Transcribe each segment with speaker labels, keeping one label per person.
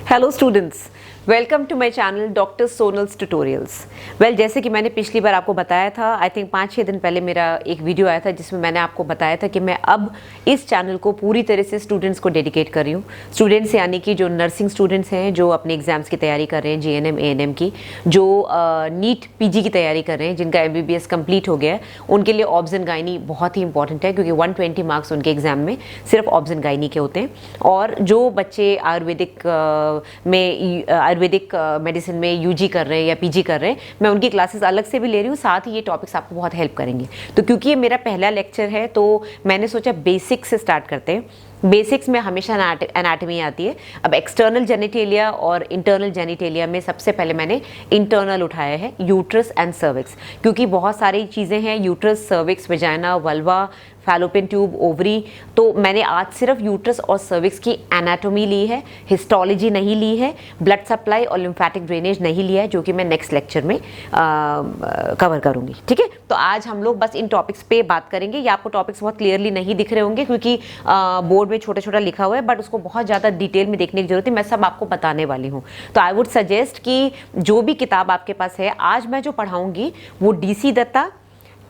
Speaker 1: Hello students, welcome to my channel doctor Sonal's tutorials. Well, जैसे कि मैंने पिछली बार आपको बताया था, आई थिंक 5-6 दिन पहले मेरा एक वीडियो आया था जिसमें मैंने आपको बताया था कि मैं अब इस चैनल को पूरी तरह से स्टूडेंट्स को डेडिकेट कर रही हूँ। स्टूडेंट्स यानी कि जो नर्सिंग स्टूडेंट्स हैं, जो अपने एग्जाम्स की तैयारी कर रहे हैं, जीएनएम एएनएम की, जो नीट पीजी की तैयारी कर रहे हैं, जिनका एमबीबीएस कंप्लीट हो गया है, उनके लिए ऑब्स एंड गायनी बहुत ही इंपॉर्टेंट है क्योंकि 120 मार्क्स उनके एग्जाम में सिर्फ ऑब्स एंड गायनी के होते हैं। और जो बच्चे आयुर्वेदिक मेडिसिन में यूजी कर रहे हैं या पीजी कर रहे हैं, मैं उनकी क्लासेस अलग से भी ले रही हूँ। साथ ही ये टॉपिक्स आपको बहुत हेल्प करेंगे। तो क्योंकि ये मेरा पहला लेक्चर है तो मैंने सोचा बेसिक्स से स्टार्ट करते हैं। बेसिक्स में हमेशा एनाटॉमी आती है। अब एक्सटर्नल जेनिटेलिया और इंटरनल जेनिटेलिया में सबसे पहले मैंने इंटरनल उठाया है, यूट्रस एंड सर्विक्स, क्योंकि बहुत सारी चीज़ें हैं, uterus, cervix, vagina, vulva, fallopian tube, ovary. तो मैंने आज सिर्फ यूट्रस और सर्विक्स की एनाटॉमी ली है, हिस्टोलॉजी नहीं ली है, ब्लड सप्लाई और लिम्फेटिक ड्रेनेज नहीं लिया है, जो कि मैं नेक्स्ट लेक्चर में कवर करूंगी। ठीक है, तो आज हम लोग बस इन टॉपिक्स पे बात करेंगे। ये आपको टॉपिक्स बहुत क्लियरली नहीं दिख रहे होंगे क्योंकि बोर्ड में छोटा छोटा लिखा हुआ है, बट उसको बहुत ज़्यादा डिटेल में देखने की जरूरत है। मैं सब आपको बताने वाली हूँ। तो आई वुड सजेस्ट कि जो भी किताब आपके पास है, आज मैं जो पढ़ाऊंगी वो DC Datta,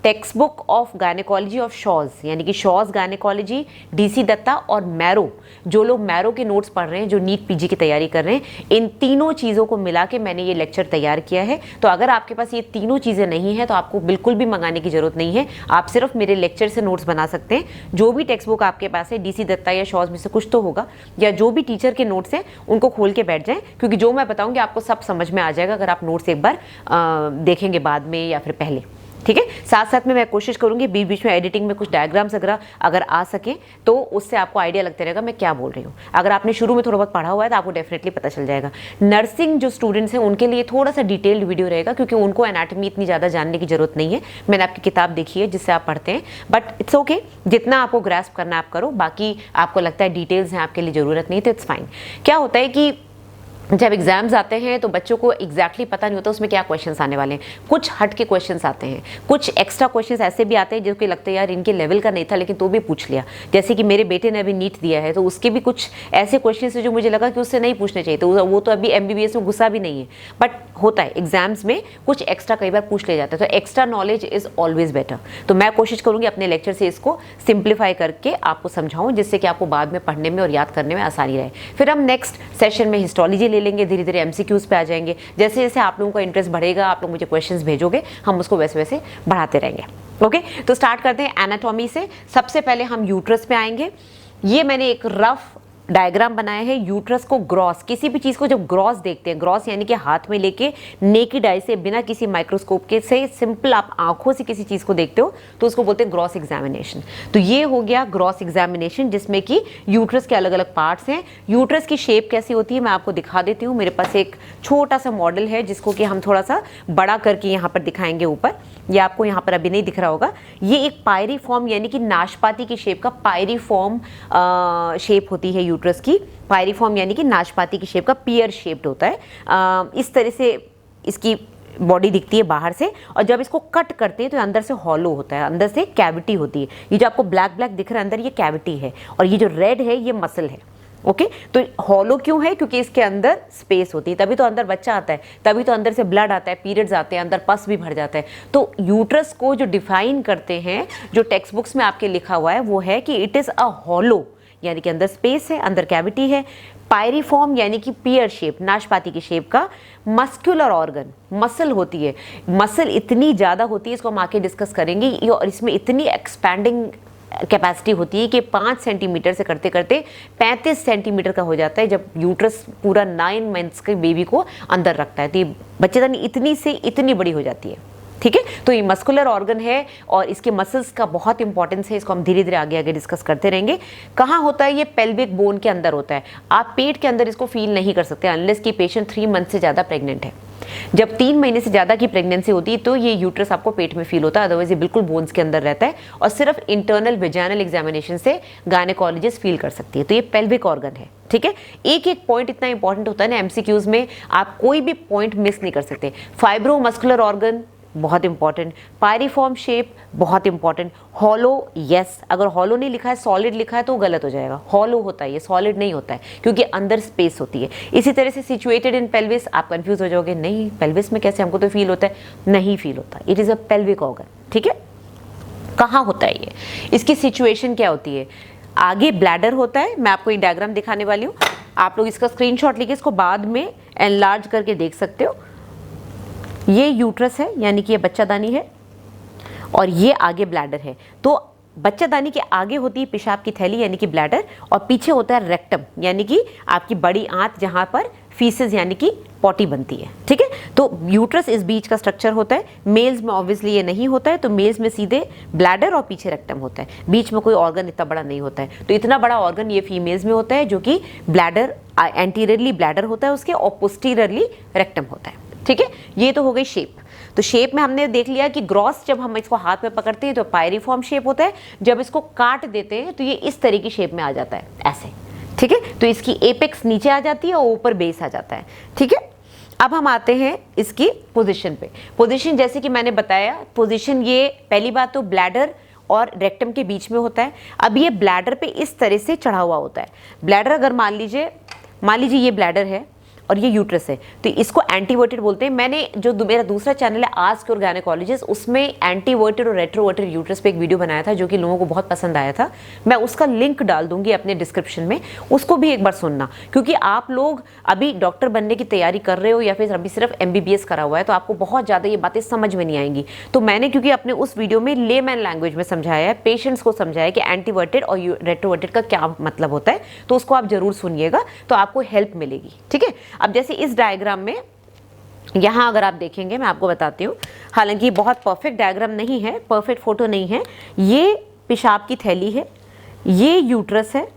Speaker 1: text book of gynaecology of Shaw's, यानी कि शॉज गायनेकोलॉजी, DC दत्ता और मैरो, जो लोग मैरो के नोट्स पढ़ रहे हैं, जो नीट पीजी की तैयारी कर रहे हैं, इन तीनों चीज़ों को मिला के मैंने ये लेक्चर तैयार किया है। तो अगर आपके पास ये तीनों चीज़ें नहीं है तो आपको बिल्कुल भी मंगाने की जरूरत नहीं है। आप सिर्फ मेरे लेक्चर से नोट्स बना सकते हैं। जो भी टेक्स्ट बुक आपके पास है, DC दत्ता या शॉज में से कुछ तो होगा, या जो भी टीचर के नोट्स हैं उनको खोल के बैठ जाएं, क्योंकि जो मैं बताऊँगी आपको सब समझ में आ जाएगा अगर आप नोट्स एक बार देखेंगे बाद में या फिर पहले। ठीक है, साथ साथ में मैं कोशिश करूंगी बीच बीच में एडिटिंग में कुछ डायग्राम्स अगर आ सके तो उससे आपको आइडिया लगता रहेगा मैं क्या बोल रही हूँ। अगर आपने शुरू में थोड़ा बहुत पढ़ा हुआ है तो आपको डेफिनेटली पता चल जाएगा। नर्सिंग जो स्टूडेंट्स हैं उनके लिए थोड़ा सा डिटेल्ड वीडियो रहेगा क्योंकि उनको एनाटॉमी इतनी ज़्यादा जानने की जरूरत नहीं है। मैंने आपकी किताब देखी है जिससे आप पढ़ते हैं, बट इट्स ओके, जितना आपको ग्रास्प करना आप करो। बाकी आपको लगता है डिटेल्स हैं आपके लिए ज़रूरत नहीं तो इट्स फाइन। क्या होता है कि जब एग्जाम्स आते हैं तो बच्चों को एग्जैक्टली पता नहीं होता उसमें क्या क्वेश्चंस आने वाले हैं। कुछ हट के क्वेश्चंस आते हैं, कुछ एक्स्ट्रा क्वेश्चंस ऐसे भी आते हैं जो कि लगता है यार इनके लेवल का नहीं था लेकिन तो भी पूछ लिया। जैसे कि मेरे बेटे ने अभी नीट दिया है तो उसके भी कुछ ऐसे क्वेश्चंस हैं जो मुझे लगा कि उससे नहीं पूछने चाहिए, तो वो तो अभी MBBS में घुसा भी नहीं है, बट होता है एग्जाम्स में कुछ एक्स्ट्रा कई बार पूछ ले जाता है। तो extra knowledge is always better. तो मैं कोशिश करूँगी अपने लेक्चर से इसको सिंप्लीफाई करके आपको समझाऊँ, जिससे कि आपको बाद में पढ़ने में और याद करने में आसानी रहे। फिर हम नेक्स्ट सेशन में हिस्टोलॉजी ले लेंगे, धीरे धीरे MCQs पे आ जाएंगे। जैसे जैसे आप लोगों का इंटरेस्ट बढ़ेगा, आप लोग मुझे क्वेश्चंस भेजोगे, हम उसको वैसे वैसे बढ़ाते रहेंगे। ओके, तो स्टार्ट करते हैं एनाटॉमी से। सबसे पहले हम यूट्रस पे आएंगे। ये मैंने एक रफ डायग्राम बनाया है। यूट्रस को ग्रॉस, किसी भी चीज़ को जब ग्रॉस देखते हैं, ग्रॉस यानी कि हाथ में लेके नेकेड आई से, बिना किसी माइक्रोस्कोप के से, सिंपल आप आंखों से किसी चीज़ को देखते हो तो उसको बोलते हैं ग्रॉस एग्जामिनेशन। तो ये हो गया ग्रॉस एग्जामिनेशन, जिसमें कि यूट्रस के अलग अलग पार्ट्स हैं। यूट्रस की शेप कैसी होती है मैं आपको दिखा देती हूँ। मेरे पास एक छोटा सा मॉडल है जिसको कि हम थोड़ा सा बड़ा करके यहाँ पर दिखाएंगे ऊपर। ये आपको यहाँ पर अभी नहीं दिख रहा होगा। ये एक पायरीफॉर्म यानी कि नाशपाती की शेप का पायरीफॉर्म शेप होती है यूट्रस की। पायरीफॉर्म यानी कि नाशपाती की शेप का, पियर शेप्ड होता है। इस तरह से इसकी बॉडी दिखती है बाहर से, और जब इसको कट करते हैं तो अंदर से हॉलो होता है, अंदर से कैविटी होती है। ये जो आपको ब्लैक ब्लैक दिख रहा है अंदर, ये कैविटी है, और ये जो रेड है ये मसल है। ओके, तो हॉलो क्यों है? क्योंकि इसके अंदर स्पेस होती है, तभी तो अंदर बच्चा आता है, तभी तो अंदर से ब्लड आता है, पीरियड्स आते हैं, अंदर पस भी भर जाता है। तो यूट्रस को जो डिफाइन करते हैं, जो टेक्स्ट बुक्स में आपके लिखा हुआ है, वो है कि इट इज़ अ हॉलो, यानी कि अंदर स्पेस है, अंदर कैविटी है। पायरीफॉर्म यानी कि पियर शेप, नाशपाती की शेप का। मस्कुलर ऑर्गन, मसल होती है। मसल इतनी ज़्यादा होती है, इसको हम आके डिस्कस करेंगे, और इसमें इतनी एक्सपैंडिंग कैपेसिटी होती है कि 5 सेंटीमीटर से करते करते 35 सेंटीमीटर का हो जाता है जब यूट्रस पूरा 9 मंथ्स के बेबी को अंदर रखता है। तो ये बच्चेदानी इतनी से इतनी बड़ी हो जाती है। ठीक है, तो ये मस्कुलर ऑर्गन है और इसके मसल्स का बहुत इंपॉर्टेंस है। इसको हम धीरे धीरे आगे आगे डिस्कस करते रहेंगे। कहाँ होता है? ये पेल्विक बोन के अंदर होता है। आप पेट के अंदर इसको फील नहीं कर सकते अनलेस कि पेशेंट 3 मंथ से ज़्यादा प्रेग्नेंट है। जब 3 महीने से ज़्यादा की प्रेगनेंसी होती है तो ये यूट्रस आपको पेट में फील होता है, अदरवाइज ये बिल्कुल बोन्स के अंदर रहता है, और सिर्फ इंटरनल वेजाइनल एग्जामिनेशन से गायनेकोलॉजिस्ट फील कर सकती है। तो ये पेल्विक ऑर्गन है। ठीक है, एक एक पॉइंट इतना इंपॉर्टेंट होता है ना MCQs में, आप कोई भी पॉइंट मिस नहीं कर सकते। फाइब्रोमस्कुलर ऑर्गन बहुत इंपॉर्टेंट। पायरिफॉर्म शेप बहुत इंपॉर्टेंट। हॉलो, यस, अगर हॉलो नहीं लिखा है सॉलिड लिखा है तो गलत हो जाएगा। हॉलो होता है, ये सॉलिड नहीं होता है क्योंकि अंदर स्पेस होती है। इसी तरह से सिचुएटेड इन पेल्विस, आप कंफ्यूज हो जाओगे, नहीं पेल्विस में कैसे, हमको तो फील होता है, नहीं फील होता, it is a pelvic organ. ठीक है, कहाँ होता है ये, इसकी सिचुएशन क्या होती है, आगे ब्लैडर होता है, मैं आपको एक डायग्राम दिखाने वाली हूँ, आप लोग इसका स्क्रीनशॉट लेके इसको बाद में एनलार्ज करके देख सकते हो। ये यूट्रस है यानी कि ये बच्चादानी है और ये आगे ब्लैडर है। तो बच्चादानी के आगे होती है पेशाब की थैली यानी कि ब्लैडर, और पीछे होता है रेक्टम यानी कि आपकी बड़ी आंत जहाँ पर फीसेस यानी कि पॉटी बनती है। ठीक है, तो यूट्रस इस बीच का स्ट्रक्चर होता है। मेल्स में ऑब्वियसली ये नहीं होता है, तो मेल्स में सीधे ब्लैडर और पीछे रेक्टम होता है, बीच में कोई ऑर्गन इतना बड़ा नहीं होता है। तो इतना बड़ा ऑर्गन ये फीमेल्स में होता है जो कि ब्लैडर, एंटीरियरली ब्लैडर होता है उसके और पोस्टीरियरली रेक्टम होता है। ठीक है, ये तो हो गई शेप। तो शेप में हमने देख लिया कि ग्रॉस जब हम इसको हाथ में पकड़ते हैं तो पायरिफॉर्म शेप होता है, जब इसको काट देते हैं तो ये इस तरह की शेप में आ जाता है, ऐसे। ठीक है, तो इसकी एपेक्स नीचे आ जाती है और ऊपर बेस आ जाता है। ठीक है, अब हम आते हैं इसकी पोजीशन पे। पोजीशन जैसे कि मैंने बताया, पोजीशन ये पहली बात तो ब्लैडर और रेक्टम के बीच में होता है। अब ये ब्लैडर पे इस तरह से चढ़ा हुआ होता है। ब्लैडर अगर मान लीजिए ये ब्लैडर है और ये यूट्रस है, तो इसको एंटीवर्टेड बोलते हैं। मैंने जो मेरा दूसरा चैनल है आस्क योर गायनेकोलॉजिस्ट, उसमें एंटीवर्टेड और रेट्रोवर्टेड यूट्रस पे एक वीडियो बनाया था जो कि लोगों को बहुत पसंद आया था। मैं उसका लिंक डाल दूंगी अपने डिस्क्रिप्शन में, उसको भी एक बार सुनना, क्योंकि आप लोग अभी डॉक्टर बनने की तैयारी कर रहे हो या फिर अभी सिर्फ MBBS करा हुआ है तो आपको बहुत ज़्यादा ये बातें समझ में नहीं आएंगी। तो मैंने क्योंकि अपने उस वीडियो में लेमैन लैंग्वेज में समझाया है, पेशेंट्स को समझाया कि एंटीवर्टेड और रेट्रोवर्टेड का क्या मतलब होता है, तो उसको आप जरूर सुनिएगा तो आपको हेल्प मिलेगी। ठीक है, अब जैसे इस डायग्राम में यहां अगर आप देखेंगे, मैं आपको बताती हूं, हालांकि बहुत परफेक्ट डायग्राम नहीं है, परफेक्ट फोटो नहीं है। ये पेशाब की थैली है, ये यूट्रस है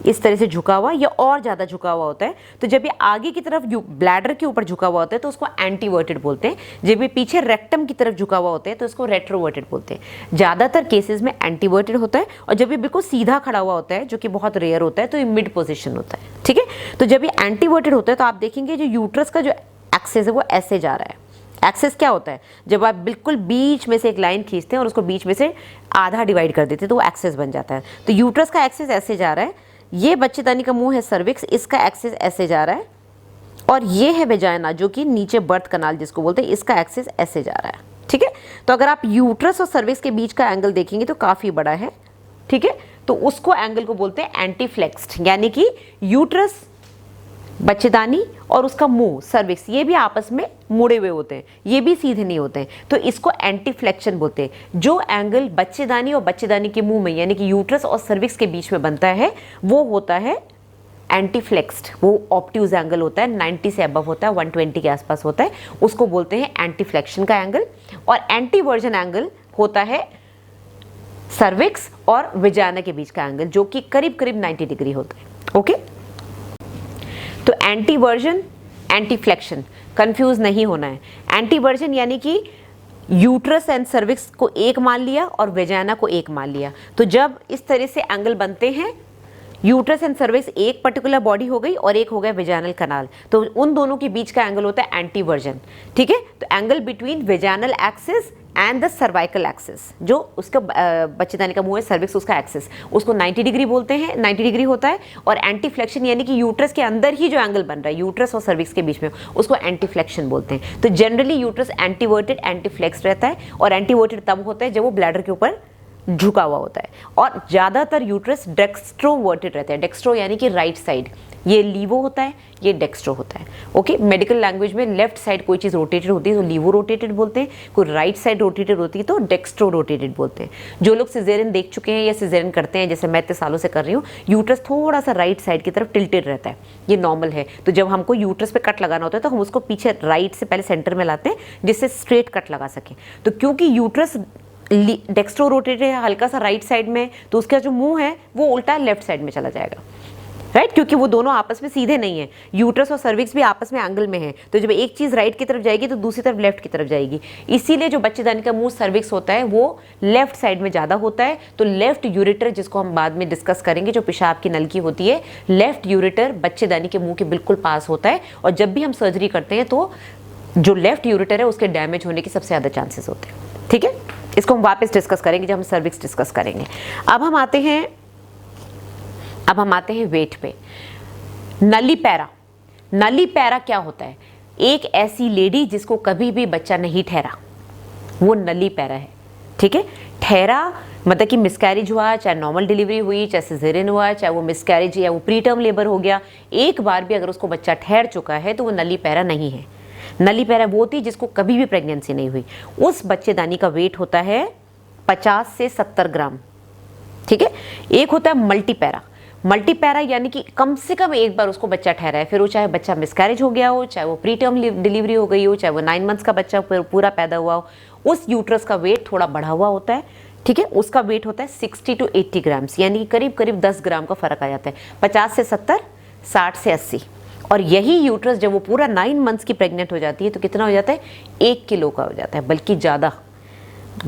Speaker 1: इस तरह से झुका हुआ, या और ज्यादा झुका हुआ होता है। तो जब ये आगे की तरफ ब्लैडर के ऊपर झुका हुआ होता है तो उसको एंटीवर्टेड बोलते हैं। जब ये पीछे रेक्टम की तरफ झुका हुआ होता है तो उसको रेट्रोवर्टेड बोलते हैं। ज्यादातर केसेस में एंटीवर्टेड होता है, और जब ये बिल्कुल सीधा खड़ा हुआ होता है जो कि बहुत रेयर होता है तो ये मिड पोजिशन होता है। ठीक है, तो जब ये एंटीवर्टेड होता है तो आप देखेंगे जो यूट्रस का जो एक्सेस है वो ऐसे जा रहा है। एक्सेस क्या होता है, जब आप बिल्कुल बीच में से एक लाइन खींचते हैं और उसको बीच में से आधा डिवाइड कर देते हैं तो वो एक्सेस बन जाता है। तो यूट्रस का एक्सेस ऐसे जा रहा है, ये बच्चेदानी का मुंह है सर्विक्स, इसका एक्सेस ऐसे जा रहा है, और ये है वेजाइना जो कि नीचे बर्थ कनाल जिसको बोलते हैं, इसका एक्सेस ऐसे जा रहा है। ठीक है, तो अगर आप यूट्रस और सर्विक्स के बीच का एंगल देखेंगे तो काफी बड़ा है। ठीक है, तो उसको एंगल को बोलते हैं एंटीफ्लेक्स्ड, यानी कि यूट्रस, बच्चेदानी और उसका मुंह सर्विक्स ये भी आपस में मुड़े हुए होते हैं, ये भी सीधे नहीं होते हैं, तो इसको एंटीफ्लेक्शन बोलते हैं। जो एंगल बच्चेदानी और बच्चेदानी के मुंह में यानी कि यूट्रस और सर्विक्स के बीच में बनता है वो होता है एंटीफ्लेक्स्ड, वो ऑब्ट्यूज एंगल होता है, 90 से अबव होता है, 120 के आसपास होता है, उसको बोलते हैं एंटीफ्लेक्शन का एंगल। और एंटीवर्जन एंगल होता है सर्विक्स और विजाइना के बीच का एंगल जो कि करीब करीब 90 डिग्री होता है। ओके, तो एंटीवर्जन, एंटीफ्लेक्शन, कंफ्यूज नहीं होना है। एंटीवर्जन यानी कि यूट्रस एंड सर्विक्स को एक मान लिया और वेजाइना को एक मान लिया, तो जब इस तरह से एंगल बनते हैं, यूट्रस एंड सर्विक्स एक पर्टिकुलर बॉडी हो गई और एक हो गया वेजाइनल कनाल, तो उन दोनों के बीच का एंगल होता है एंटीवर्जन। ठीक है, तो angle between vaginal axis and the cervical axis, जो उसका बच्चेदानी का मुंह है सर्विक्स, उसका एक्सिस, उसको 90 डिग्री बोलते हैं, 90 डिग्री होता है। और एंटीफ्लेक्शन यानी कि यूट्रस के अंदर ही जो एंगल बन रहा है यूट्रस और सर्विक्स के बीच में, उसको एंटीफ्लेक्शन बोलते हैं। तो जनरली यूट्रस एंटीवर्टेड, एंटीफ्लेक्स रहता है, और एंटीवर्टेड तब होता है जब वो ब्लैडर के ऊपर झुका हुआ होता है। और ज्यादातर यूट्रस डेक्स्ट्रोवर्टेड रहता है, डेक्स्ट्रो यानी कि राइट साइड, ये लीवो होता है, ये डेक्स्ट्रो होता है। ओके, मेडिकल लैंग्वेज में लेफ्ट साइड कोई चीज रोटेटेड होती है तो लीवो रोटेटेड बोलते हैं, कोई राइट साइड रोटेटेड होती है तो डेक्स्ट्रो रोटेटेड बोलते हैं। जो लोग सिजेरियन देख चुके हैं या सिजेरियन करते हैं, जैसे मैं इतने सालों से कर रही हूँ, यूट्रस थोड़ा सा राइट साइड की तरफ टिल्टेड रहता है, ये नॉर्मल है। तो जब हमको यूट्रस पे कट लगाना होता है तो हम उसको पीछे राइट से पहले सेंटर में लाते हैं जिससे स्ट्रेट कट लगा सके। तो क्योंकि यूट्रस डेक्स्ट्रो रोटेटेड है हल्का सा राइट साइड में, तो उसका जो मुंह है वो उल्टा लेफ्ट साइड में चला जाएगा, राइट, क्योंकि वो दोनों आपस में सीधे नहीं है। यूट्रस और सर्विक्स भी आपस में एंगल में है, तो जब एक चीज राइट की तरफ जाएगी तो दूसरी तरफ लेफ्ट की तरफ जाएगी। इसीलिए जो बच्चेदानी का मुंह सर्विक्स होता है वो लेफ्ट साइड में ज्यादा होता है। तो लेफ्ट यूरेटर, जिसको हम बाद में डिस्कस करेंगे, जो पेशाब की नलकी होती है, लेफ्ट यूरेटर बच्चेदानी के मुंह के बिल्कुल पास होता है। और जब भी हम सर्जरी करते हैं तो जो लेफ्ट यूरेटर है उसके डैमेज होने के सबसे ज़्यादा चांसेस होते हैं। ठीक है, इसको हम वापस डिस्कस करेंगे जब हम सर्विक्स डिस्कस करेंगे। अब हम आते हैं वेट पे। नली पैरा, नली पैरा क्या होता है? एक ऐसी लेडी जिसको कभी भी बच्चा नहीं ठहरा, वो नली पैरा है। ठीक है, ठहरा मतलब कि मिसकैरेज हुआ, चाहे नॉर्मल डिलीवरी हुई, चाहे सिजेरियन हुआ, चाहे वो मिसकैरेज या वो प्री टर्म लेबर हो गया, एक बार भी अगर उसको बच्चा ठहर चुका है तो वो नली पैरा नहीं है। नली पैरा वो होती है जिसको कभी भी प्रेगनेंसी नहीं हुई। उस बच्चेदानी का वेट होता है 50 से 70 ग्राम। ठीक है, एक होता है मल्टी पैरा। मल्टी पैरा यानी कि कम से कम एक बार उसको बच्चा ठहरा है, फिर वो चाहे बच्चा मिसकैरेज हो गया हो, चाहे वो प्री टर्म डिलीवरी हो गई हो, चाहे वो 9 मंथ्स का बच्चा पूरा पैदा हुआ हो, उस यूट्रस का वेट थोड़ा बढ़ा हुआ होता है। ठीक है, उसका वेट होता है 60 to 80 ग्राम्स, यानी करीब करीब 10 ग्राम का फर्क आ जाता है। 50 से 70, 60 से 80। और यही यूट्रस जब वो पूरा 9 मंथ्स की प्रेग्नेंट हो जाती है तो कितना हो जाता है? 1 किलो का हो जाता है, बल्कि ज़्यादा।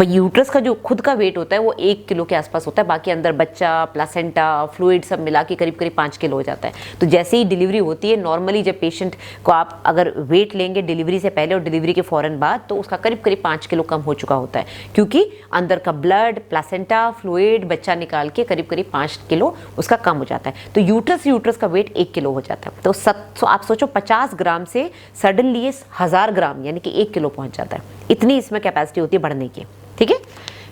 Speaker 1: यूट्रस का जो खुद का वेट होता है वो 1 किलो के आसपास होता है, बाकी अंदर बच्चा, प्लासेंटा, फ्लूइड सब मिला के करीब करीब 5 किलो हो जाता है। तो जैसे ही डिलीवरी होती है, नॉर्मली जब पेशेंट को आप अगर वेट लेंगे डिलीवरी से पहले और डिलीवरी के फ़ौरन बाद, तो उसका करीब करीब 5 किलो कम हो चुका होता है, क्योंकि अंदर का ब्लड, प्लासेंटा, फ्लूइड बच्चा निकाल के करीब करीब 5 किलो उसका कम हो जाता है। तो यूट्रस का वेट 1 किलो हो जाता है। तो आप सोचो 50 ग्राम से सडनली 1000 ग्राम यानी कि 1 किलो पहुँच जाता है। इतनी इसमें कैपेसिटी होती है बढ़ने की। ठीक है,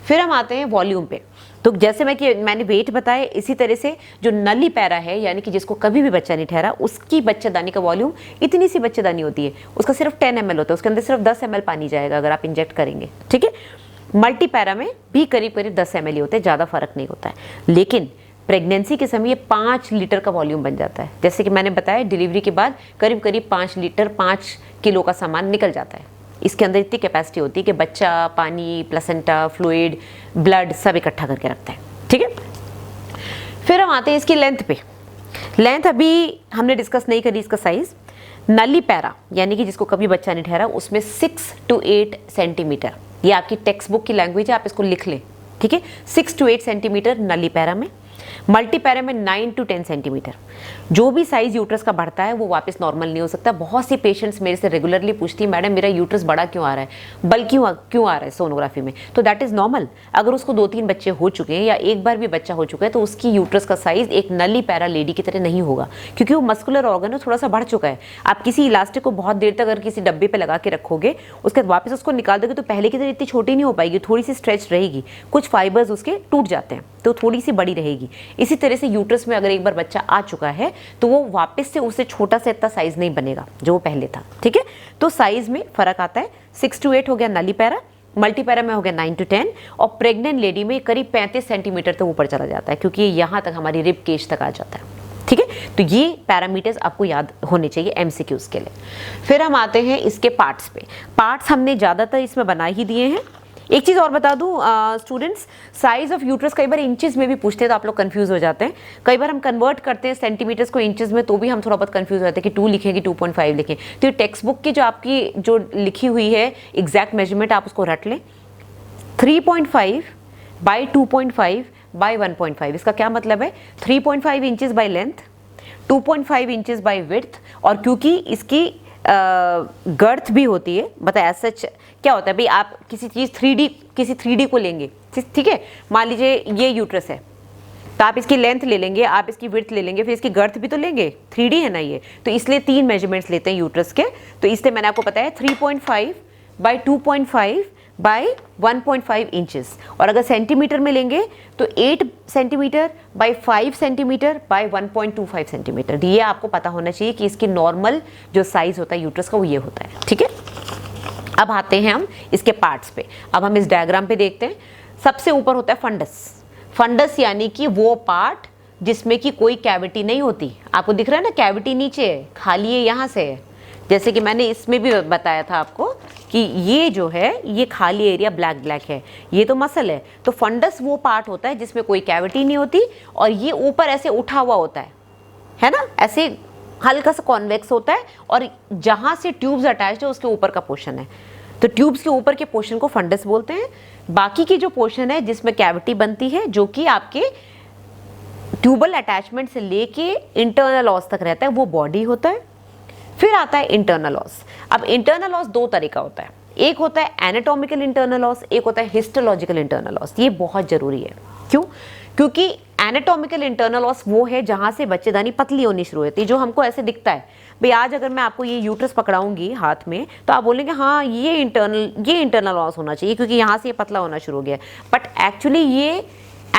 Speaker 1: फिर हम आते हैं वॉल्यूम पे। तो जैसे मैंने वेट बताया, इसी तरह से जो नली पैरा है यानी कि जिसको कभी भी बच्चा नहीं ठहरा, उसकी बच्चेदानी का वॉल्यूम इतनी सी बच्चेदानी होती है, उसका सिर्फ 10 ml होता है, उसके अंदर सिर्फ 10 ml पानी जाएगा अगर आप इंजेक्ट करेंगे। ठीक है, मल्टी पैरा में भी करीब करीब 10 ml ही होते हैं, ज़्यादा फर्क नहीं होता है। लेकिन प्रेगनेंसी के समय ये 5 लीटर का वॉल्यूम बन जाता है। जैसे कि मैंने बताया, डिलीवरी के बाद करीब करीब 5 लीटर 5 किलो का सामान निकल जाता है। इसके अंदर इतनी कैपेसिटी होती है कि बच्चा, पानी, प्लेसेंटा, फ्लूइड, ब्लड सब इकट्ठा करके रखता है। ठीक है, फिर हम आते हैं इसकी लेंथ पे। लेंथ अभी हमने डिस्कस नहीं करी इसका साइज। नली पैरा यानी कि जिसको कभी बच्चा नहीं ठहरा, उसमें 6 to 8 सेंटीमीटर, ये आपकी टेक्स्ट बुक की लैंग्वेज है, आप इसको लिख लें। ठीक है, 6 to 8 सेंटीमीटर नली पैरा में। मल्टी पैरा में 9 to 10 सेंटीमीटर। जो भी साइज यूट्रस का बढ़ता है वो वापस नॉर्मल नहीं हो सकता। बहुत सी पेशेंट्स मेरे से रेगुलरली पूछती है, मैडम मेरा यूट्रस बड़ा क्यों आ रहा है, बल क्यों आ रहा है सोनोग्राफी में? तो दैट इज नॉर्मल। अगर उसको 2-3 बच्चे हो चुके हैं या एक बार भी बच्चा हो चुका है तो उसकी यूट्रस का साइज एक नली पैरा लेडी की तरह नहीं होगा, क्योंकि वो मस्कुलर ऑर्गन थोड़ा सा बढ़ चुका है। आप किसी इलास्टिक को बहुत देर तक अगर किसी डब्बे पर लगा के रखोगे, उसके बाद वापस उसको निकाल दोगे तो पहले की तरह इतनी छोटी नहीं हो पाएगी, थोड़ी सी स्ट्रेच रहेगी, कुछ फाइबर्स उसके टूट जाते हैं तो थोड़ी सी बड़ी रहेगी। इसी तरह से यूट्रस में अगर एक बार बच्चा आ चुका है तो वो वापस से उससे छोटा सा इतना साइज नहीं बनेगा जो वो पहले था। ठीक है, तो साइज में फर्क आता है। 6 to 8 हो गया नली पैरा, मल्टी पैरा में हो गया 9 to 10, और प्रेग्नेंट लेडी में करीब 35 सेंटीमीटर तक ऊपर चला जाता है, क्योंकि यहाँ तक हमारी रिब केज तक आ जाता है। ठीक है, तो ये पैरामीटर्स आपको याद होने चाहिए एमसीक्यूज के लिए। फिर हम आते हैं इसके पार्ट्स पे। पार्ट्स हमने ज़्यादातर इसमें बना ही दिए हैं। एक चीज़ और बता दूं स्टूडेंट्स, साइज ऑफ यूट्रस कई बार इंचेस में भी पूछते हैं तो आप लोग कंफ्यूज हो जाते हैं। कई बार हम कन्वर्ट करते हैं सेंटीमीटर्स को इंचेस में तो भी हम थोड़ा बहुत कंफ्यूज हो जाते हैं कि 2 लिखें कि 2.5 लिखें। तो ये टेक्स्ट बुक की जो आपकी जो लिखी हुई है एग्जैक्ट मेजरमेंट आप उसको रट लें। 3.5 बाई 2.5 बाई 1.5, इसका क्या मतलब है? 3.5 inches by length, 2.5 inches by width, और क्योंकि इसकी गर्थ भी होती है, बताया सच क्या होता है भाई, आप किसी चीज़ 3D को लेंगे, ठीक है, मान लीजिए ये यूट्रस है तो आप इसकी लेंथ ले लेंगे, आप इसकी विड्थ ले लेंगे, फिर इसकी गर्थ भी तो लेंगे, 3D है ना ये, तो इसलिए 3 मेजरमेंट्स लेते हैं यूट्रस के। तो इसलिए मैंने आपको बताया 3.5 बाई 2.5 बाई 1.5 इंचेस, और अगर सेंटीमीटर में लेंगे तो 8 centimetre by 5 centimetre by 1.25 centimetre. ये आपको पता होना चाहिए कि इसकी नॉर्मल जो साइज होता है यूट्रस का वो ये होता है। ठीक है, अब आते हैं हम इसके पार्ट्स पे। अब हम इस डायग्राम पे देखते हैं। सबसे ऊपर होता है फंडस। फंडस यानी कि वो पार्ट जिसमें कि कोई कैविटी नहीं होती। आपको दिख रहा है ना, कैविटी नीचे है, खाली है यहाँ से है। जैसे कि मैंने इसमें भी बताया था आपको कि ये जो है ये खाली एरिया ब्लैक है, ये तो मसल है। तो फंडस वो पार्ट होता है जिसमें कोई कैविटी नहीं होती और ये ऊपर ऐसे उठा हुआ होता है ना, ऐसे हल्का सा कॉन्वेक्स होता है, और जहाँ से ट्यूब्स अटैच्ड है उसके ऊपर का पोर्शन है, तो ट्यूब्स के ऊपर के पोर्शन को फंडस बोलते हैं। बाकी की जो पोर्शन है जिसमें कैविटी बनती है, जो कि आपके ट्यूबल अटैचमेंट से लेके इंटरनल ऑस तक रहता है, वो बॉडी होता है। फिर आता है इंटरनल लॉस। अब इंटरनल लॉस दो तरह का होता है, एक होता है एनाटॉमिकल इंटरनल लॉस, एक होता है हिस्टोलॉजिकल इंटरनल लॉस। ये बहुत जरूरी है। क्यों? क्योंकि एनाटॉमिकल इंटरनल लॉस वो है जहां से बच्चेदानी पतली होनी शुरू होती है, जो हमको ऐसे दिखता है। भाई आज अगर मैं आपको ये यूट्रस पकड़ाऊंगी हाथ में तो आप बोलेंगे हाँ ये इंटरनल लॉस होना चाहिए क्योंकि यहाँ से ये पतला होना शुरू हो गया है, बट एक्चुअली ये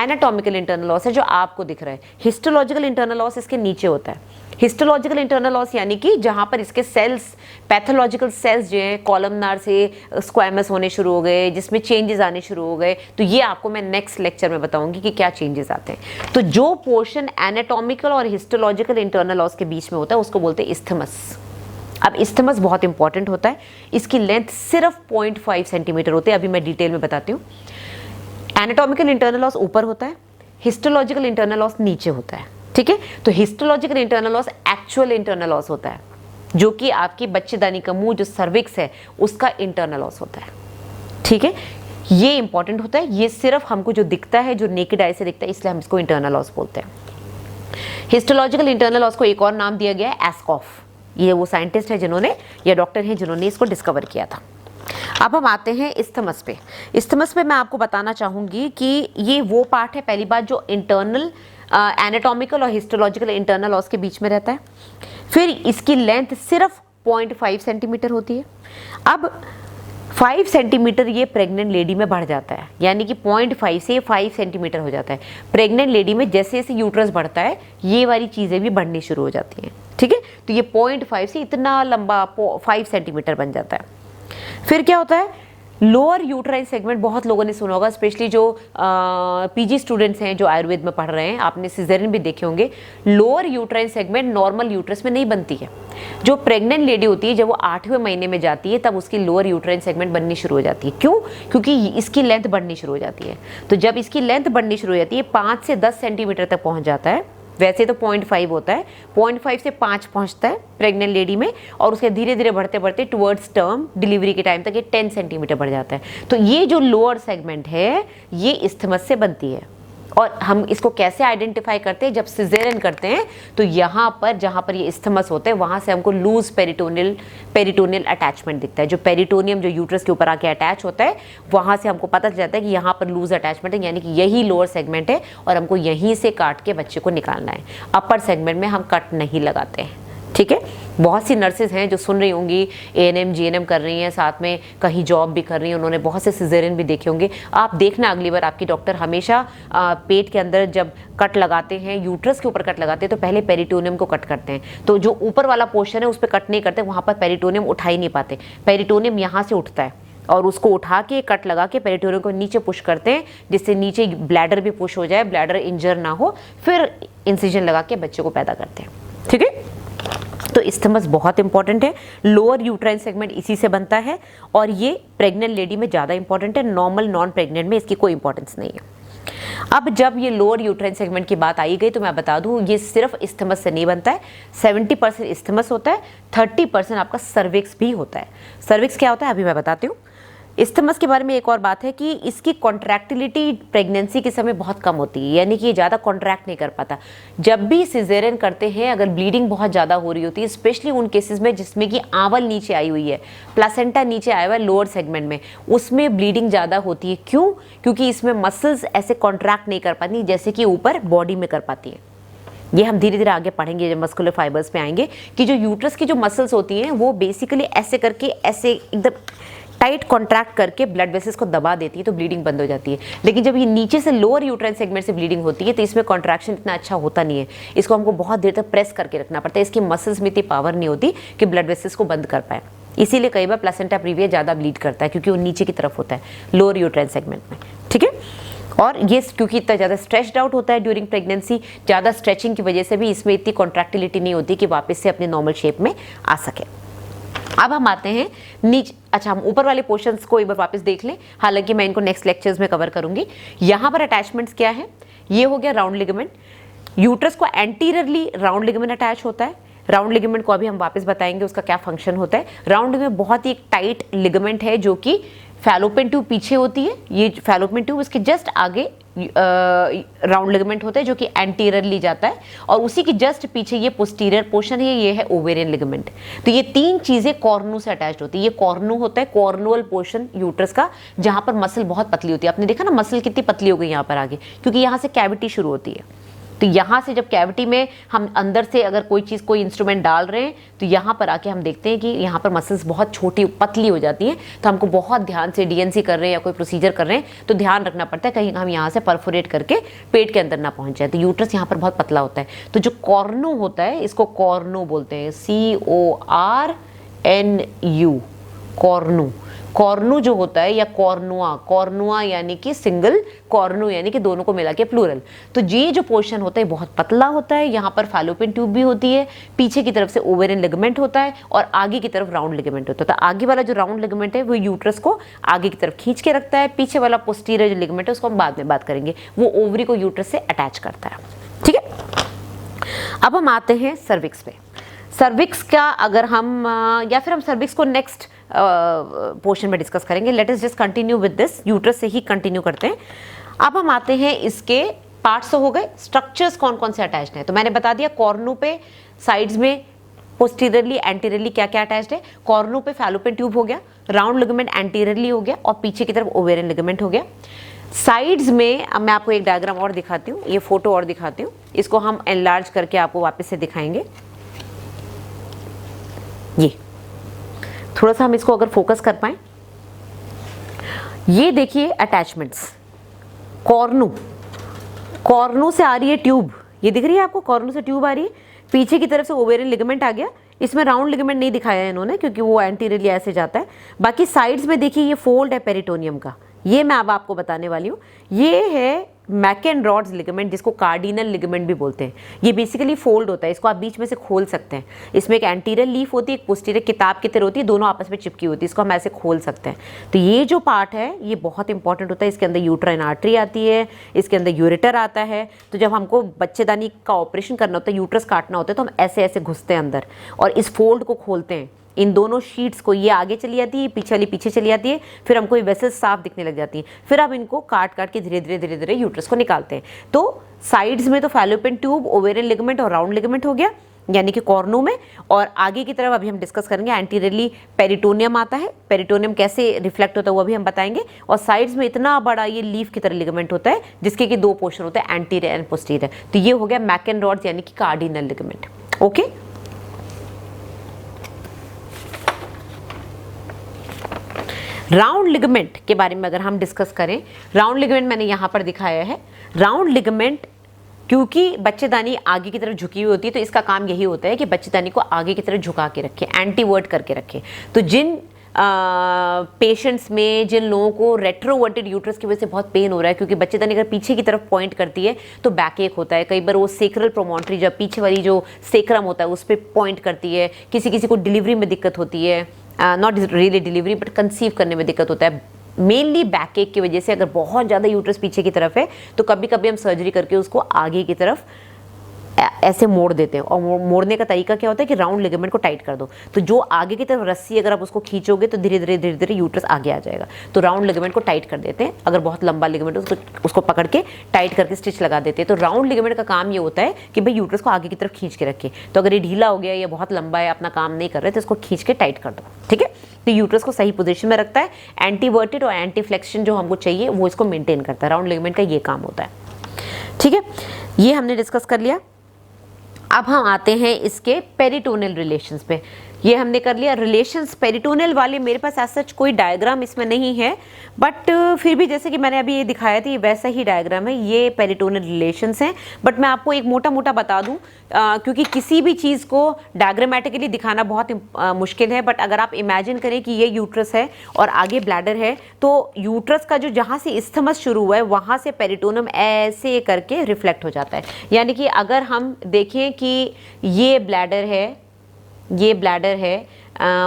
Speaker 1: एनाटॉमिकल इंटरनल लॉस है जो आपको दिख रहा है। हिस्टोलॉजिकल इंटरनल लॉस इसके नीचे होता है। हिस्टोलॉजिकल इंटरनल लॉस यानी कि जहां पर इसके सेल्स, पैथोलॉजिकल सेल्स जो है कॉलमनार से स्क्वैमस होने शुरू हो गए, जिसमें चेंजेस आने शुरू हो गए। तो ये आपको मैं नेक्स्ट लेक्चर में बताऊंगी कि क्या चेंजेस आते हैं। तो जो पोर्शन एनाटॉमिकल और हिस्टोलॉजिकल इंटरनल लॉस के बीच में होता है उसको बोलते हैं इस्थमस। अब इस्थमस बहुत इंपॉर्टेंट होता है, इसकी लेंथ सिर्फ 0.5 सेंटीमीटर होती है। अभी मैं डिटेल में बताती हूँ। एनाटॉमिकल इंटरनल लॉस ऊपर होता है, हिस्टोलॉजिकल इंटरनल लॉस नीचे होता है। ठीक है, तो histological internal loss actual internal loss होता है, जो कि आपकी बच्चेदानी का मुंह जो सर्विक्स है उसका इंटरनल लॉस होता है। ठीक है, ये इंपॉर्टेंट होता है। ये सिर्फ हमको जो दिखता है, जो नेकेड आई से दिखता है, इसलिए हम इसको इंटरनल लॉस बोलते हैं। हिस्टोलॉजिकल इंटरनल लॉस को एक और नाम दिया गया है एस्कॉफ। ये वो साइंटिस्ट है जिन्होंने, या डॉक्टर हैं जिन्होंने इसको डिस्कवर किया था। अब हम आते हैं इस्थमस पे। इस्थमस पे मैं आपको बताना चाहूंगी कि ये वो पार्ट है, पहली बात, जो इंटरनल एनाटॉमिकल और हिस्टोलॉजिकल इंटरनल लॉस के बीच में रहता है। फिर इसकी लेंथ सिर्फ 0.5 सेंटीमीटर होती है। अब 5 सेंटीमीटर ये प्रेग्नेंट लेडी में बढ़ जाता है, यानी कि 0.5 से 5 सेंटीमीटर हो जाता है। प्रेग्नेंट लेडी में जैसे जैसे यूट्रस बढ़ता है ये वाली चीज़ें भी बढ़नी शुरू हो जाती हैं। ठीक है, तो ये 0.5 से इतना लंबा 5 सेंटीमीटर बन जाता है। फिर क्या होता है, लोअर यूट्राइन सेगमेंट बहुत लोगों ने सुना होगा, स्पेशली जो पीजी स्टूडेंट्स हैं जो आयुर्वेद में पढ़ रहे हैं, आपने सिजेरियन भी देखे होंगे। Lower uterine segment normal uterus में नहीं बनती है। जो प्रेग्नेंट लेडी होती है जब वो 8वें महीने में जाती है तब उसकी लोअर यूट्राइन सेगमेंट बननी शुरू हो जाती है। क्यों? क्योंकि इसकी लेंथ बढ़नी शुरू हो जाती है। तो जब इसकी लेंथ बढ़नी शुरू हो जाती है 5 से 10 सेंटीमीटर तक पहुंच जाता है। वैसे तो 0.5 होता है, 0.5 से 5 पहुंचता है प्रेग्नेंट लेडी में, और उसके धीरे धीरे बढ़ते बढ़ते टुवर्ड्स टर्म डिलीवरी के टाइम तक ये 10 सेंटीमीटर बढ़ जाता है। तो ये जो लोअर सेगमेंट है ये इस्थमस से बनती है। और हम इसको कैसे आइडेंटिफाई करते हैं? जब सिजेरियन करते हैं तो यहाँ पर जहाँ पर ये इस्थमस होते हैं वहाँ से हमको लूज पेरिटोनियल अटैचमेंट दिखता है। जो पेरिटोनियम जो यूट्रस के ऊपर आके अटैच होता है वहाँ से हमको पता चल जाता है कि यहाँ पर लूज अटैचमेंट है, यानी कि यही लोअर सेगमेंट है और हमको यहीं से काट के बच्चे को निकालना है। अपर सेगमेंट में हम कट नहीं लगाते हैं। ठीक है, बहुत सी नर्सेज हैं जो सुन रही होंगी, एएनएम जीएनएम कर रही हैं, साथ में कहीं जॉब भी कर रही हैं, उन्होंने बहुत से सिजेरियन भी देखे होंगे। आप देखना अगली बार आपकी डॉक्टर हमेशा पेट के अंदर जब कट लगाते हैं, यूट्रस के ऊपर कट लगाते हैं तो पहले पेरिटोनियम को कट करते हैं। तो जो ऊपर वाला पोर्शन है उस पर कट नहीं करते, वहाँ पर पेरिटोनियम उठा ही नहीं पाते। पेरिटोनियम यहाँ से उठता है और उसको उठा के कट लगा के पेरिटोनियम को नीचे पुश करते हैं, जिससे नीचे ब्लैडर भी पुश हो जाए, ब्लैडर इंजर ना हो, फिर इंसिजन लगा के बच्चे को पैदा करते हैं। ठीक है, तो इस्थमस बहुत इंपॉर्टेंट है। लोअर यूट्राइन सेगमेंट इसी से बनता है और ये प्रेग्नेंट लेडी में ज़्यादा इंपॉर्टेंट है, नॉर्मल नॉन प्रेग्नेंट में इसकी कोई इंपॉर्टेंस नहीं है। अब जब ये लोअर यूट्राइन सेगमेंट की बात आई गई तो मैं बता दूं ये सिर्फ इस्थमस से नहीं बनता है। 70% इस्थमस होता है, 30% आपका सर्विक्स भी होता है। सर्विक्स क्या होता है अभी मैं बताती हूँ। इस्थमस के बारे में एक और बात है कि इसकी कॉन्ट्रैक्टिलिटी प्रेगनेंसी के समय बहुत कम होती है, यानी कि ये ज़्यादा कॉन्ट्रैक्ट नहीं कर पाता। जब भी सिजेरियन करते हैं अगर ब्लीडिंग बहुत ज़्यादा हो रही होती है, स्पेशली उन केसेस में जिसमें कि आंवल नीचे आई हुई है, प्लासेंटा नीचे आया हुआ है लोअर सेगमेंट में, उसमें ब्लीडिंग ज़्यादा होती है। क्यों? क्योंकि इसमें मसल्स ऐसे कॉन्ट्रैक्ट नहीं कर पाती जैसे कि ऊपर बॉडी में कर पाती है। ये हम धीरे धीरे आगे पढ़ेंगे जब मस्कुलर फाइबर्स पे आएंगे कि जो यूट्रस की जो मसल्स होती हैं वो बेसिकली ऐसे करके ऐसे एकदम टाइट कॉन्ट्रैक्ट करके ब्लड वेसल्स को दबा देती है तो ब्लीडिंग बंद हो जाती है। लेकिन जब ये नीचे से लोअर यूट्राइन सेगमेंट से ब्लीडिंग होती है तो इसमें कॉन्ट्रैक्शन इतना अच्छा होता नहीं है, इसको हमको बहुत देर तक प्रेस करके रखना पड़ता है। इसकी मसल्स में इतनी पावर नहीं होती कि ब्लड वेसल्स को बंद कर पाए, इसीलिए कई बार प्लेसेंटा प्रीविया ज़्यादा ब्लीड करता है क्योंकि वो नीचे की तरफ होता है लोअर यूट्राइन सेगमेंट में। ठीक है, और ये क्योंकि इतना ज़्यादा स्ट्रेच्ड आउट होता है ड्यूरिंग प्रेगनेंसी, ज़्यादा स्ट्रेचिंग की वजह से भी इसमें इतनी कॉन्ट्रैक्टिलिटी नहीं होती कि वापस से अपने नॉर्मल शेप में आ सके। अब हम आते हैं नीचे, अच्छा हम ऊपर वाले पोर्शंस को एक बार वापस देख लें, हालांकि मैं इनको नेक्स्ट लेक्चर्स में कवर करूंगी। यहाँ पर अटैचमेंट्स क्या है, ये हो गया राउंड लिगामेंट। यूट्रस को एंटीरियरली राउंड लिगामेंट अटैच होता है। राउंड लिगामेंट को अभी हम वापस बताएंगे उसका क्या फंक्शन होता है। राउंड में बहुत ही टाइट लिगामेंट है जो कि फैलोपियन ट्यूब पीछे होती है, ये फैलोपियन ट्यूब इसके जस्ट आगे राउंड लिगामेंट होता है जो कि एंटीरियरली जाता है, और उसी की जस्ट पीछे ये पोस्टीरियर पोर्शन है, ये है ओवेरियन लिगामेंट। तो ये तीन चीजें कॉर्नू से अटैच्ड होती है। ये कॉर्नू होता है, कॉर्नुअल पोर्शन यूट्रस का, जहां पर मसल बहुत पतली होती है। आपने देखा ना मसल कितनी पतली हो गई यहाँ पर आगे, क्योंकि यहाँ से कैविटी शुरू होती है। तो यहाँ से जब कैविटी में हम अंदर से अगर कोई चीज़, कोई इंस्ट्रूमेंट डाल रहे हैं, तो यहाँ पर आके हम देखते हैं कि यहाँ पर मसल्स बहुत छोटी पतली हो जाती हैं। तो हमको बहुत ध्यान से डीएनसी कर रहे हैं या कोई प्रोसीजर कर रहे हैं तो ध्यान रखना पड़ता है कहीं हम यहाँ से परफोरेट करके पेट के अंदर ना पहुँच जाए। तो यूट्रस यहाँ पर बहुत पतला होता है। तो जो कॉर्नू होता है, इसको कॉर्नू बोलते हैं, CORNU, कॉर्नू। कॉर्नू जो होता है, या कॉर्नुआ, कॉर्नुआ यानी कि सिंगल, कॉर्नू यानी कि दोनों को मिला के प्लूरल। तो ये जो पोर्शन होता है बहुत पतला होता है। यहाँ पर फैलोपियन ट्यूब भी होती है, पीछे की तरफ से ओवेरियन लिगामेंट होता है, और आगे की तरफ राउंड लिगामेंट होता है। तो आगे वाला जो राउंड लिगामेंट है वो यूट्रस को आगे की तरफ खींच के रखता है। पीछे वाला पोस्टीरियर जो लिगामेंट है उसको हम बाद में बात करेंगे, वो ओवरी को यूट्रस से अटैच करता है। ठीक है, अब हम आते हैं सर्विक्स पे। सर्विक्स का अगर हम या फिर हम सर्विक्स को नेक्स्ट पोर्शन में डिस्कस करेंगे। Let us just continue with this, uterus से ही कंटिन्यू करते हैं। अब हम आते हैं इसके पार्ट्स तो हो गए, स्ट्रक्चर्स कौन कौन से अटैच्ड हैं। तो मैंने बता दिया कॉर्नू पे साइड्स में पोस्टीरियरली एंटीरियरली क्या क्या अटैच्ड है। कॉर्नू पे फैलोपियन ट्यूब हो गया, राउंड लिगामेंट एंटीरियरली हो गया, और पीछे की तरफ ओवेरियन लिगामेंट हो गया। साइड्स में अब मैं आपको एक डायग्राम और दिखाती हूँ, ये फोटो और दिखाती हूँ, इसको हम एनलार्ज करके आपको वापस से दिखाएंगे। ये थोड़ा सा हम इसको अगर फोकस कर पाए, ये देखिए अटैचमेंट्स। कॉर्नू, कॉर्नू से आ रही है ट्यूब, ये दिख रही है आपको, कॉर्नू से ट्यूब आ रही है, पीछे की तरफ से ओवेरियन लिगामेंट आ गया। इसमें राउंड लिगामेंट नहीं दिखाया है इन्होंने क्योंकि वो एंटीरियरली ऐसे जाता है। बाकी साइड्स में देखिए ये फोल्ड है पेरिटोनियम का, ये मैं अब आपको बताने वाली हूँ। ये है मैकेनरॉड्स लिगामेंट, जिसको कार्डिनल लिगामेंट भी बोलते हैं। ये बेसिकली फोल्ड होता है, इसको आप बीच में से खोल सकते हैं। इसमें एक एंटीरियर लीफ होती है, एक पोस्टीरियर, किताब की तरह होती है, दोनों आपस में चिपकी होती है, इसको हम ऐसे खोल सकते हैं। तो ये जो पार्ट है ये बहुत इंपॉर्टेंट होता है। इसके अंदर यूट्राइन आर्टरी आती है, इसके अंदर यूरेटर आता है। तो जब हमको बच्चेदानी का ऑपरेशन करना होता है, यूट्रस काटना होता है, तो हम ऐसे ऐसे घुसते हैं अंदर और इस फोल्ड को खोलते हैं। इन दोनों शीट्स को, ये आगे चली जाती है, पीछे वाली पीछे चली जाती है, फिर हमको ये वेसल्स साफ दिखने लग जाती है। फिर आप इनको काट काट के धीरे धीरे यूट्रस को निकालते हैं। तो साइड्स में तो फैलोपियन ट्यूब, ओवेरियन लिगामेंट और राउंड लिगामेंट हो गया, यानी कि कॉर्नू में। और आगे की तरफ अभी हम डिस्कस करेंगे, एंटीरियरली पेरिटोनियम आता है, पेरिटोनियम कैसे रिफ्लेक्ट होता है वो अभी हम बताएंगे। और साइड्स में इतना बड़ा ये लीफ की तरह लिगामेंट होता है, जिसके कि दो पोर्शन होते हैं, एंटीरियर एंड पोस्टीरियर। तो ये हो गया मैकेनरॉड्स यानी कि cardinal ligament. Okay, round ligament के बारे में अगर हम डिस्कस करें, राउंड लिगामेंट मैंने यहाँ पर दिखाया है। राउंड लिगामेंट क्योंकि बच्चेदानी आगे की तरफ झुकी हुई होती है, तो इसका काम यही होता है कि बच्चेदानी को आगे की तरफ झुका के रखे, एंटीवर्ट करके रखे। तो जिन पेशेंट्स में, जिन लोगों को रेट्रोवर्टेड यूट्रस की वजह से बहुत पेन हो रहा है, क्योंकि बच्चेदानी अगर पीछे की तरफ पॉइंट करती है तो बैक एक होता है। कई बार वो सेक्रल प्रोमोन्ट्री, जब पीछे वाली जो सेक्रम होता है उस पर पॉइंट करती है। किसी किसी को डिलीवरी में दिक्कत होती है, not really delivery but conceive करने में दिक्कत होता है, मेनली बैक एक की वजह से। अगर बहुत ज़्यादा यूट्रस पीछे की तरफ है तो कभी कभी हम सर्जरी करके उसको आगे की तरफ ऐसे मोड़ देते हैं। और मोड़ने का तरीका क्या होता है कि राउंड लिगामेंट को टाइट कर दो। तो जो आगे की तरफ रस्सी अगर आप उसको खींचोगे तो धीरे धीरे यूट्रस आगे आ जाएगा। तो राउंड लिगामेंट को टाइट कर देते हैं। अगर बहुत लंबा लिगामेंट उसको पकड़ के टाइट करके स्टिच लगा देते हैं। तो राउंड लिगामेंट का काम ये होता है कि भाई यूट्रस को आगे की तरफ खींच के रखे। तो अगर ये ढीला हो गया या बहुत लंबा है, अपना काम नहीं कर रहे, तो इसको खींच के टाइट कर दो। ठीक है, तो यूट्रस को सही पोजीशन में रखता है। एंटीवर्टेड और एंटी फ्लेक्शन जो हमको चाहिए वो इसको मेंटेन करता है। राउंड लिगामेंट का ये काम होता है। ठीक है, ये हमने डिस्कस कर लिया। अब हम आते हैं इसके पेरिटोनियल रिलेशंस पे। ये हमने कर लिया रिलेशंस पेरिटोनियल वाले। मेरे पास ऐसा सच कोई डायग्राम इसमें नहीं है, बट फिर भी जैसे कि मैंने अभी ये दिखाया था, ये वैसा ही डायग्राम है। ये पेरिटोनियल रिलेशंस हैं, बट मैं आपको एक मोटा मोटा बता दूं, क्योंकि किसी भी चीज़ को डायग्रामेटिकली दिखाना बहुत मुश्किल है। बट अगर आप इमेजिन करें कि ये यूट्रस है और आगे ब्लैडर है, तो यूट्रस का जो जहाँ से इस्थमस शुरू हुआ है वहाँ से पेरिटोनियम ऐसे करके रिफ्लेक्ट हो जाता है। यानी कि अगर हम देखें कि ये ब्लैडर है, ये ब्लैडर है,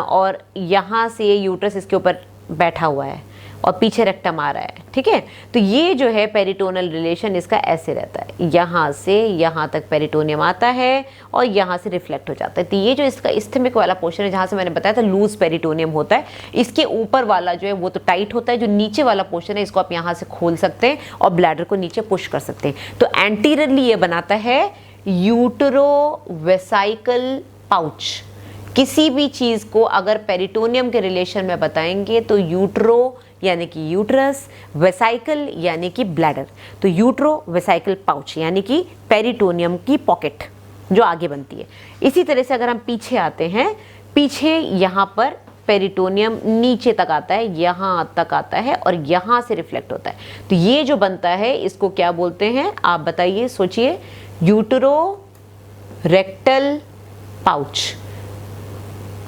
Speaker 1: और यहाँ से यूट्रस इसके ऊपर बैठा हुआ है, और पीछे रेक्टम आ रहा है, ठीक है। तो ये जो है पेरिटोनल रिलेशन इसका ऐसे रहता है, यहाँ से यहाँ तक पेरिटोनियम आता है और यहाँ से रिफ्लेक्ट हो जाता है। तो ये जो इसका इस्थमिक वाला पोर्शन है, जहाँ से मैंने बताया था लूज पेरिटोनियम होता है, इसके ऊपर वाला जो है वो तो टाइट होता है, जो नीचे वाला पोर्शन है इसको आप यहाँ से खोल सकते हैं और ब्लैडर को नीचे पुश कर सकते हैं। तो एंटीरियरली ये बनाता है यूटरोवेसाइकल पाउच। किसी भी चीज को अगर पेरिटोनियम के रिलेशन में बताएंगे तो यूट्रो यानी कि यूट्रस, वेसाइकल यानी कि ब्लैडर। तो यूट्रो वेसाइकल पाउच यानी कि पेरिटोनियम की पॉकेट जो आगे बनती है। इसी तरह से अगर हम पीछे आते हैं, पीछे यहाँ पर पेरिटोनियम नीचे तक आता है, यहाँ तक आता है और यहाँ से रिफ्लेक्ट होता है। तो ये जो बनता है इसको क्या बोलते हैं आप बताइए, सोचिए। यूटरो रेक्टल पाउच,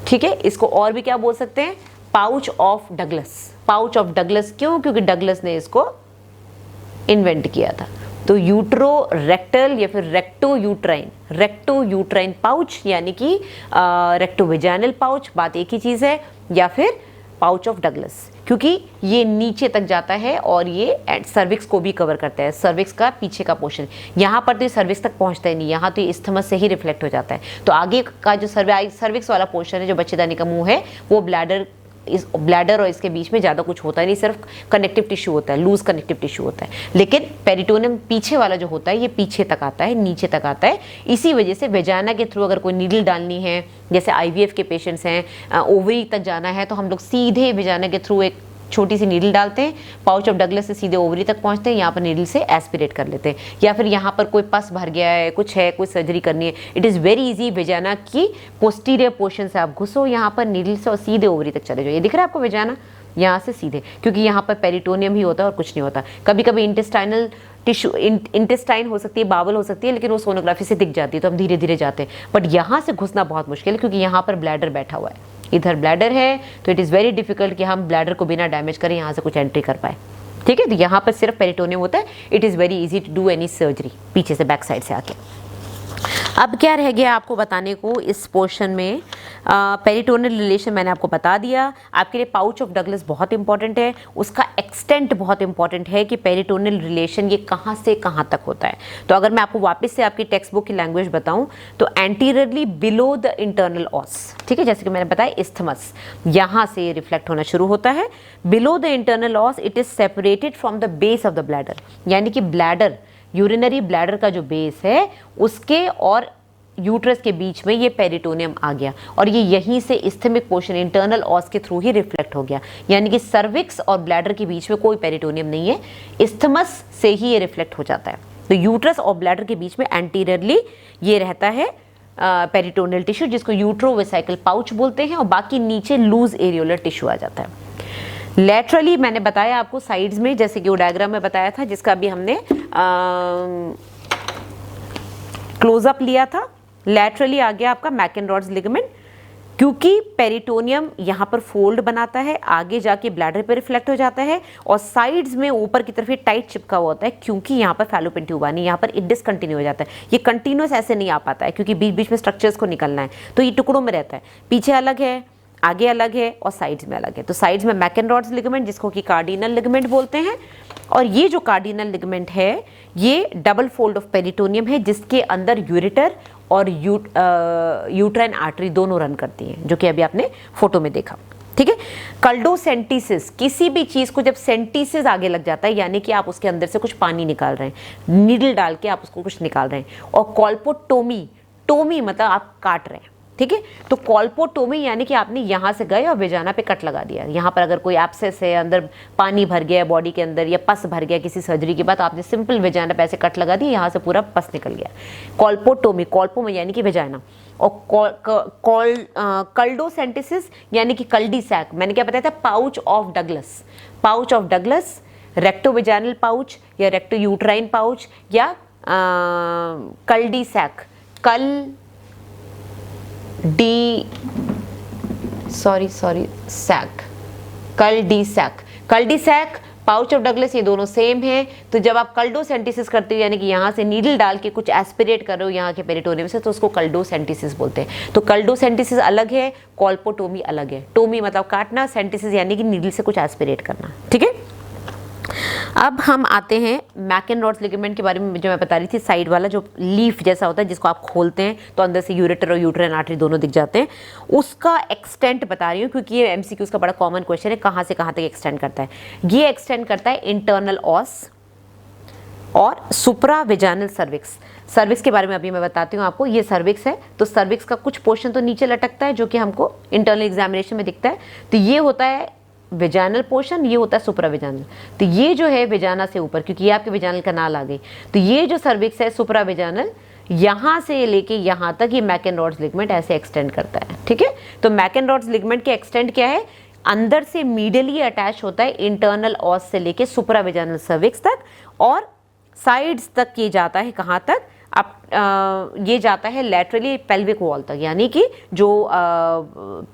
Speaker 1: ठीक है। इसको और भी क्या बोल सकते हैं, pouch of Douglas. Pouch of Douglas क्यों? क्योंकि डगलस ने इसको इन्वेंट किया था। तो यूट्रो रेक्टल या फिर रेक्टो यूट्राइन पाउच यानी कि रेक्टो वेजाइनल पाउच, बात एक ही चीज है, या फिर पाउच ऑफ डगलस, क्योंकि ये नीचे तक जाता है और ये सर्विक्स को भी कवर करता है, सर्विक्स का पीछे का पोर्शन। यहाँ पर तो ये सर्विक्स तक पहुँचता ही नहीं, यहाँ तो ये इस्थमस से ही रिफ्लेक्ट हो जाता है। तो आगे का जो सर्विक्स वाला पोर्शन है, जो बच्चेदानी का मुंह है, वो ब्लैडर और इसके बीच में ज़्यादा कुछ होता है नहीं, सिर्फ कनेक्टिव टिश्यू होता है, लूज कनेक्टिव टिश्यू होता है। लेकिन पेरिटोनियम पीछे वाला जो होता है ये पीछे तक आता है, नीचे तक आता है। इसी वजह से वेजाना के थ्रू अगर कोई नीडल डालनी है, जैसे IVF के पेशेंट्स हैं, ओवरी तक जाना है, तो हम लोग सीधे वेजाना के थ्रू एक छोटी सी नीडल डालते हैं, पाउच ऑफ डगलस से सीधे ओवरी तक पहुंचते हैं, यहाँ पर नीडल से एस्पिरेट कर लेते हैं। या फिर यहाँ पर कोई पस भर गया है, कुछ है, कोई सर्जरी करनी है, इट इज़ वेरी इजी, वेजाना की पोस्टीरियर पोर्शन से आप घुसो यहाँ पर नीडल से और सीधे ओवरी तक चले जाओ। ये दिख रहा है आपको वेजाना, यहाँ से सीधे, क्योंकि यहाँ पर पेरिटोनियम ही होता है और कुछ नहीं होता। कभी कभी इंटेस्टाइनल टिश्यू, इंटेस्टाइन हो सकती है, बावल हो सकती है, लेकिन वो सोनोग्राफी से दिख जाती है, तो हम धीरे धीरे जाते हैं। बट यहाँ से घुसना बहुत मुश्किल है, क्योंकि यहाँ पर ब्लैडर बैठा हुआ है, इधर ब्लैडर है, तो इट इज़ वेरी डिफिकल्ट कि हम ब्लैडर को बिना डैमेज करें यहाँ से कुछ एंट्री कर पाए, ठीक है। तो यहाँ पर सिर्फ पेरिटोनियम होता है, it is very easy to do any surgery, पीछे से बैक साइड से आके। अब क्या रह गया आपको बताने को इस पोर्शन में, पेरिटोनियल रिलेशन मैंने आपको बता दिया। आपके लिए पाउच ऑफ डगलस बहुत इंपॉर्टेंट है, उसका एक्सटेंट बहुत इंपॉर्टेंट है कि पेरिटोनियल रिलेशन ये कहाँ से कहाँ तक होता है। तो अगर मैं आपको वापस से आपकी टेक्स्ट बुक की लैंग्वेज बताऊँ तो एंटीरियरली बिलो द इंटरनल ऑस, ठीक है, जैसे कि मैंने बताया इस्थमस, यहाँ से रिफ्लेक्ट होना शुरू होता है। Below the internal ऑस it is separated from the base of the bladder, यानी कि ब्लैडर, यूरिनरी ब्लैडर का जो बेस है उसके और यूट्रस के बीच में ये पेरिटोनियम आ गया और ये यहीं से इस्थमिक पोर्शन इंटरनल ऑस के थ्रू ही रिफ्लेक्ट हो गया। यानी कि सर्विक्स और ब्लैडर के बीच में कोई पेरिटोनियम नहीं है, इस्थमस से ही ये रिफ्लेक्ट हो जाता है। तो यूट्रस और ब्लैडर के बीच में एंटीरियरली ये रहता है पेरिटोनियल टिश्यू, जिसको यूट्रोवेसाइकल पाउच बोलते हैं, और बाकी नीचे लूज एरियोलर टिश्यू आ जाता है। लेटरली मैंने बताया आपको साइड्स में, जैसे कि वो डायग्राम में बताया था, जिसका अभी हमने क्लोजअप लिया था। लैटरली आ गया आपका मैकेनरॉड्स लिगामेंट, क्योंकि पेरिटोनियम यहाँ पर फोल्ड बनाता है, आगे जाके ब्लैडर पे रिफ्लेक्ट हो जाता है, और साइड्स में ऊपर की तरफ ये टाइट चिपका हुआ होता है, क्योंकि यहाँ पर फैलोपियन ट्यूब आनी, यहाँ पर डिसकंटिन्यू हो जाता है। ये कंटिन्यूस ऐसे नहीं आ पाता है, क्योंकि बीच बीच में स्ट्रक्चर्स को निकलना है, तो ये टुकड़ों में रहता है, पीछे अलग है, आगे अलग है और साइड्स में अलग है। तो साइड्स में मैकेनरॉड्स लिगामेंट, जिसको कि कार्डिनल लिगामेंट बोलते हैं, और ये जो कार्डिनल लिगामेंट है ये डबल फोल्ड ऑफ पेरिटोनियम है, जिसके अंदर यूरेटर और यूट्राइन आर्टरी दोनों रन करती हैं, जो कि अभी आपने फोटो में देखा, ठीक है। कल्डोसेंटिसिस, किसी भी चीज को जब सेंटिसिस आगे लग जाता है, यानी कि आप उसके अंदर से कुछ पानी निकाल रहे हैं, नीडल डाल के आप उसको कुछ निकाल रहे हैं। और कॉल्पोटोमी, टोमी मतलब आप काट रहे हैं, ठीक है। तो कॉल्पोटोमी यानी कि आपने यहाँ से गए और वेजाना पे कट लगा दिया। यहाँ पर अगर कोई एब्सेस है, अंदर पानी भर गया है बॉडी के अंदर, या पस भर गया किसी सर्जरी के बाद, आपने सिंपल वेजाना पे ऐसे कट लगा दिया, यहाँ से पूरा पस निकल गया। कॉल्पोटोमी, कॉल्पो में यानी कि वेजाना। और कल्डोसेंटिसिस यानी कि कल्डी सैक, मैंने क्या बताया था, pouch of Douglas. Pouch of Douglas, recto vaginal pouch या रेक्टो यूट्राइन पाउच या cul de sac, sac, cul de sac pouch of Douglas, ये दोनों सेम है। तो जब आप कल्डोसेंटिसिस करते हो, यानी कि यहाँ से नीडल डाल के कुछ एस्पिरेट कर रहे हो यहाँ के पेरिटोनियम से, तो उसको कल्डोसेंटिसिस बोलते हैं। तो कल्डोसेंटिसिस अलग है, कॉल्पोटोमी अलग है। टोमी मतलब काटना, सेंटिसिस यानी कि नीडल से कुछ एस्पिरेट करना, ठीक है। अब हम आते हैं मैकेनरॉड्स लिगामेंट के बारे में, जो मैं बता रही थी, साइड वाला जो लीफ जैसा होता है जिसको आप खोलते हैं तो अंदर से यूरेटर और यूट्राइन आर्टरी दोनों दिख जाते हैं। उसका एक्सटेंट बता रही हूँ क्योंकि ये एमसीक्यूज का बड़ा कॉमन क्वेश्चन है, कहाँ से कहाँ तक एक्सटेंड करता है। ये एक्सटेंड करता है इंटरनल ऑस और सुप्राविजानल सर्विक्स। सर्विक्स के बारे में अभी मैं बताती हूँ आपको। ये सर्विक्स है, तो सर्विक्स का कुछ पोर्शन तो नीचे लटकता है जो कि हमको इंटरनल एग्जामिनेशन में दिखता है। तो ये होता है विजानल पोर्शन, ये होता है सुप्राविजानल। तो ये जो है विजाना से ऊपर, क्योंकि ये आपके विजानल कनाल आ गई, तो ये जो सर्विक्स है सुप्राविजानल, यहाँ से लेके यहाँ तक ये मैकेनरॉड्स लिगामेंट ऐसे एक्सटेंड करता है, ठीक है। तो मैकेनरॉड्स लिगामेंट के एक्सटेंड क्या है, अंदर से मीडियली अटैच होता है इंटरनल ऑस से लेके सुप्राविजानल सर्विक्स तक, और साइड्स तक ये जाता है कहाँ तक, अब ये जाता है लैटरली पेल्विक वॉल तक, यानी कि जो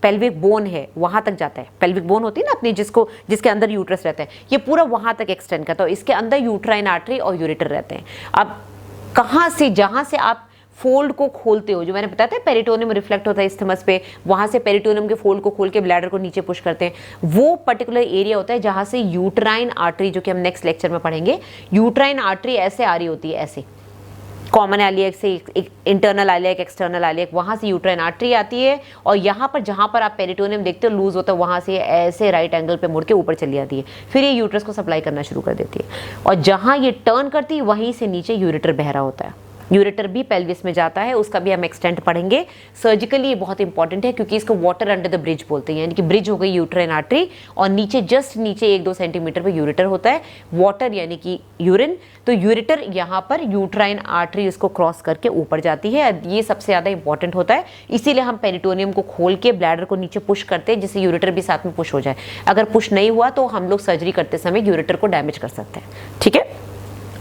Speaker 1: पेल्विक बोन है वहाँ तक जाता है। पेल्विक बोन होती है ना अपनी, जिसके अंदर यूट्रस रहता है, ये पूरा वहाँ तक एक्सटेंड करता है। इसके अंदर यूट्राइन आर्टरी और यूरेटर रहते हैं। अब कहाँ से, जहाँ से आप फोल्ड को खोलते हो, जो मैंने बताया था पेरिटोनियम रिफ्लेक्ट होता है इस्थमस पे, वहाँ से पेरिटोनियम के फोल्ड को खोल के ब्लैडर को नीचे पुश करते हैं, वो पर्टिकुलर एरिया होता है जहाँ से यूट्राइन आर्टरी, जो कि हम नेक्स्ट लेक्चर में पढ़ेंगे, यूट्राइन आर्टरी ऐसे आ रही होती है, ऐसे कॉमन एलियक से इंटरनल एलियक, एक्सटर्नल एलियक, वहाँ से यूट्राइन आर्टरी आती है, और यहाँ पर जहाँ पर आप पेरिटोनियम देखते हो लूज होता है, वहाँ से ऐसे राइट एंगल पे मुड़ के ऊपर चली जाती है, फिर ये यूट्रस को सप्लाई करना शुरू कर देती है, और जहाँ ये टर्न करती है वहीं से नीचे यूरेटर बह रहा होता है। यूरेटर भी पेल्विस में जाता है, उसका भी हम एक्सटेंट पढ़ेंगे। सर्जिकली ये बहुत इंपॉर्टेंट है क्योंकि इसको वाटर अंडर द ब्रिज बोलते हैं, यानी कि ब्रिज हो गई यूट्राइन आर्टरी और नीचे जस्ट नीचे 1-2 सेंटीमीटर पे यूरेटर होता है। वाटर यानी कि यूरिन, तो यूरेटर यहाँ पर यूट्राइन आर्टरी उसको क्रॉस करके ऊपर जाती है। ये सबसे ज़्यादा इंपॉर्टेंट होता है, इसीलिए हम पेरिटोनियम को खोल के ब्लैडर को नीचे पुश करते हैं जिससे यूरेटर भी साथ में पुश हो जाए। अगर पुश नहीं हुआ तो हम लोग सर्जरी करते समय यूरेटर को डैमेज कर सकते हैं, ठीक है।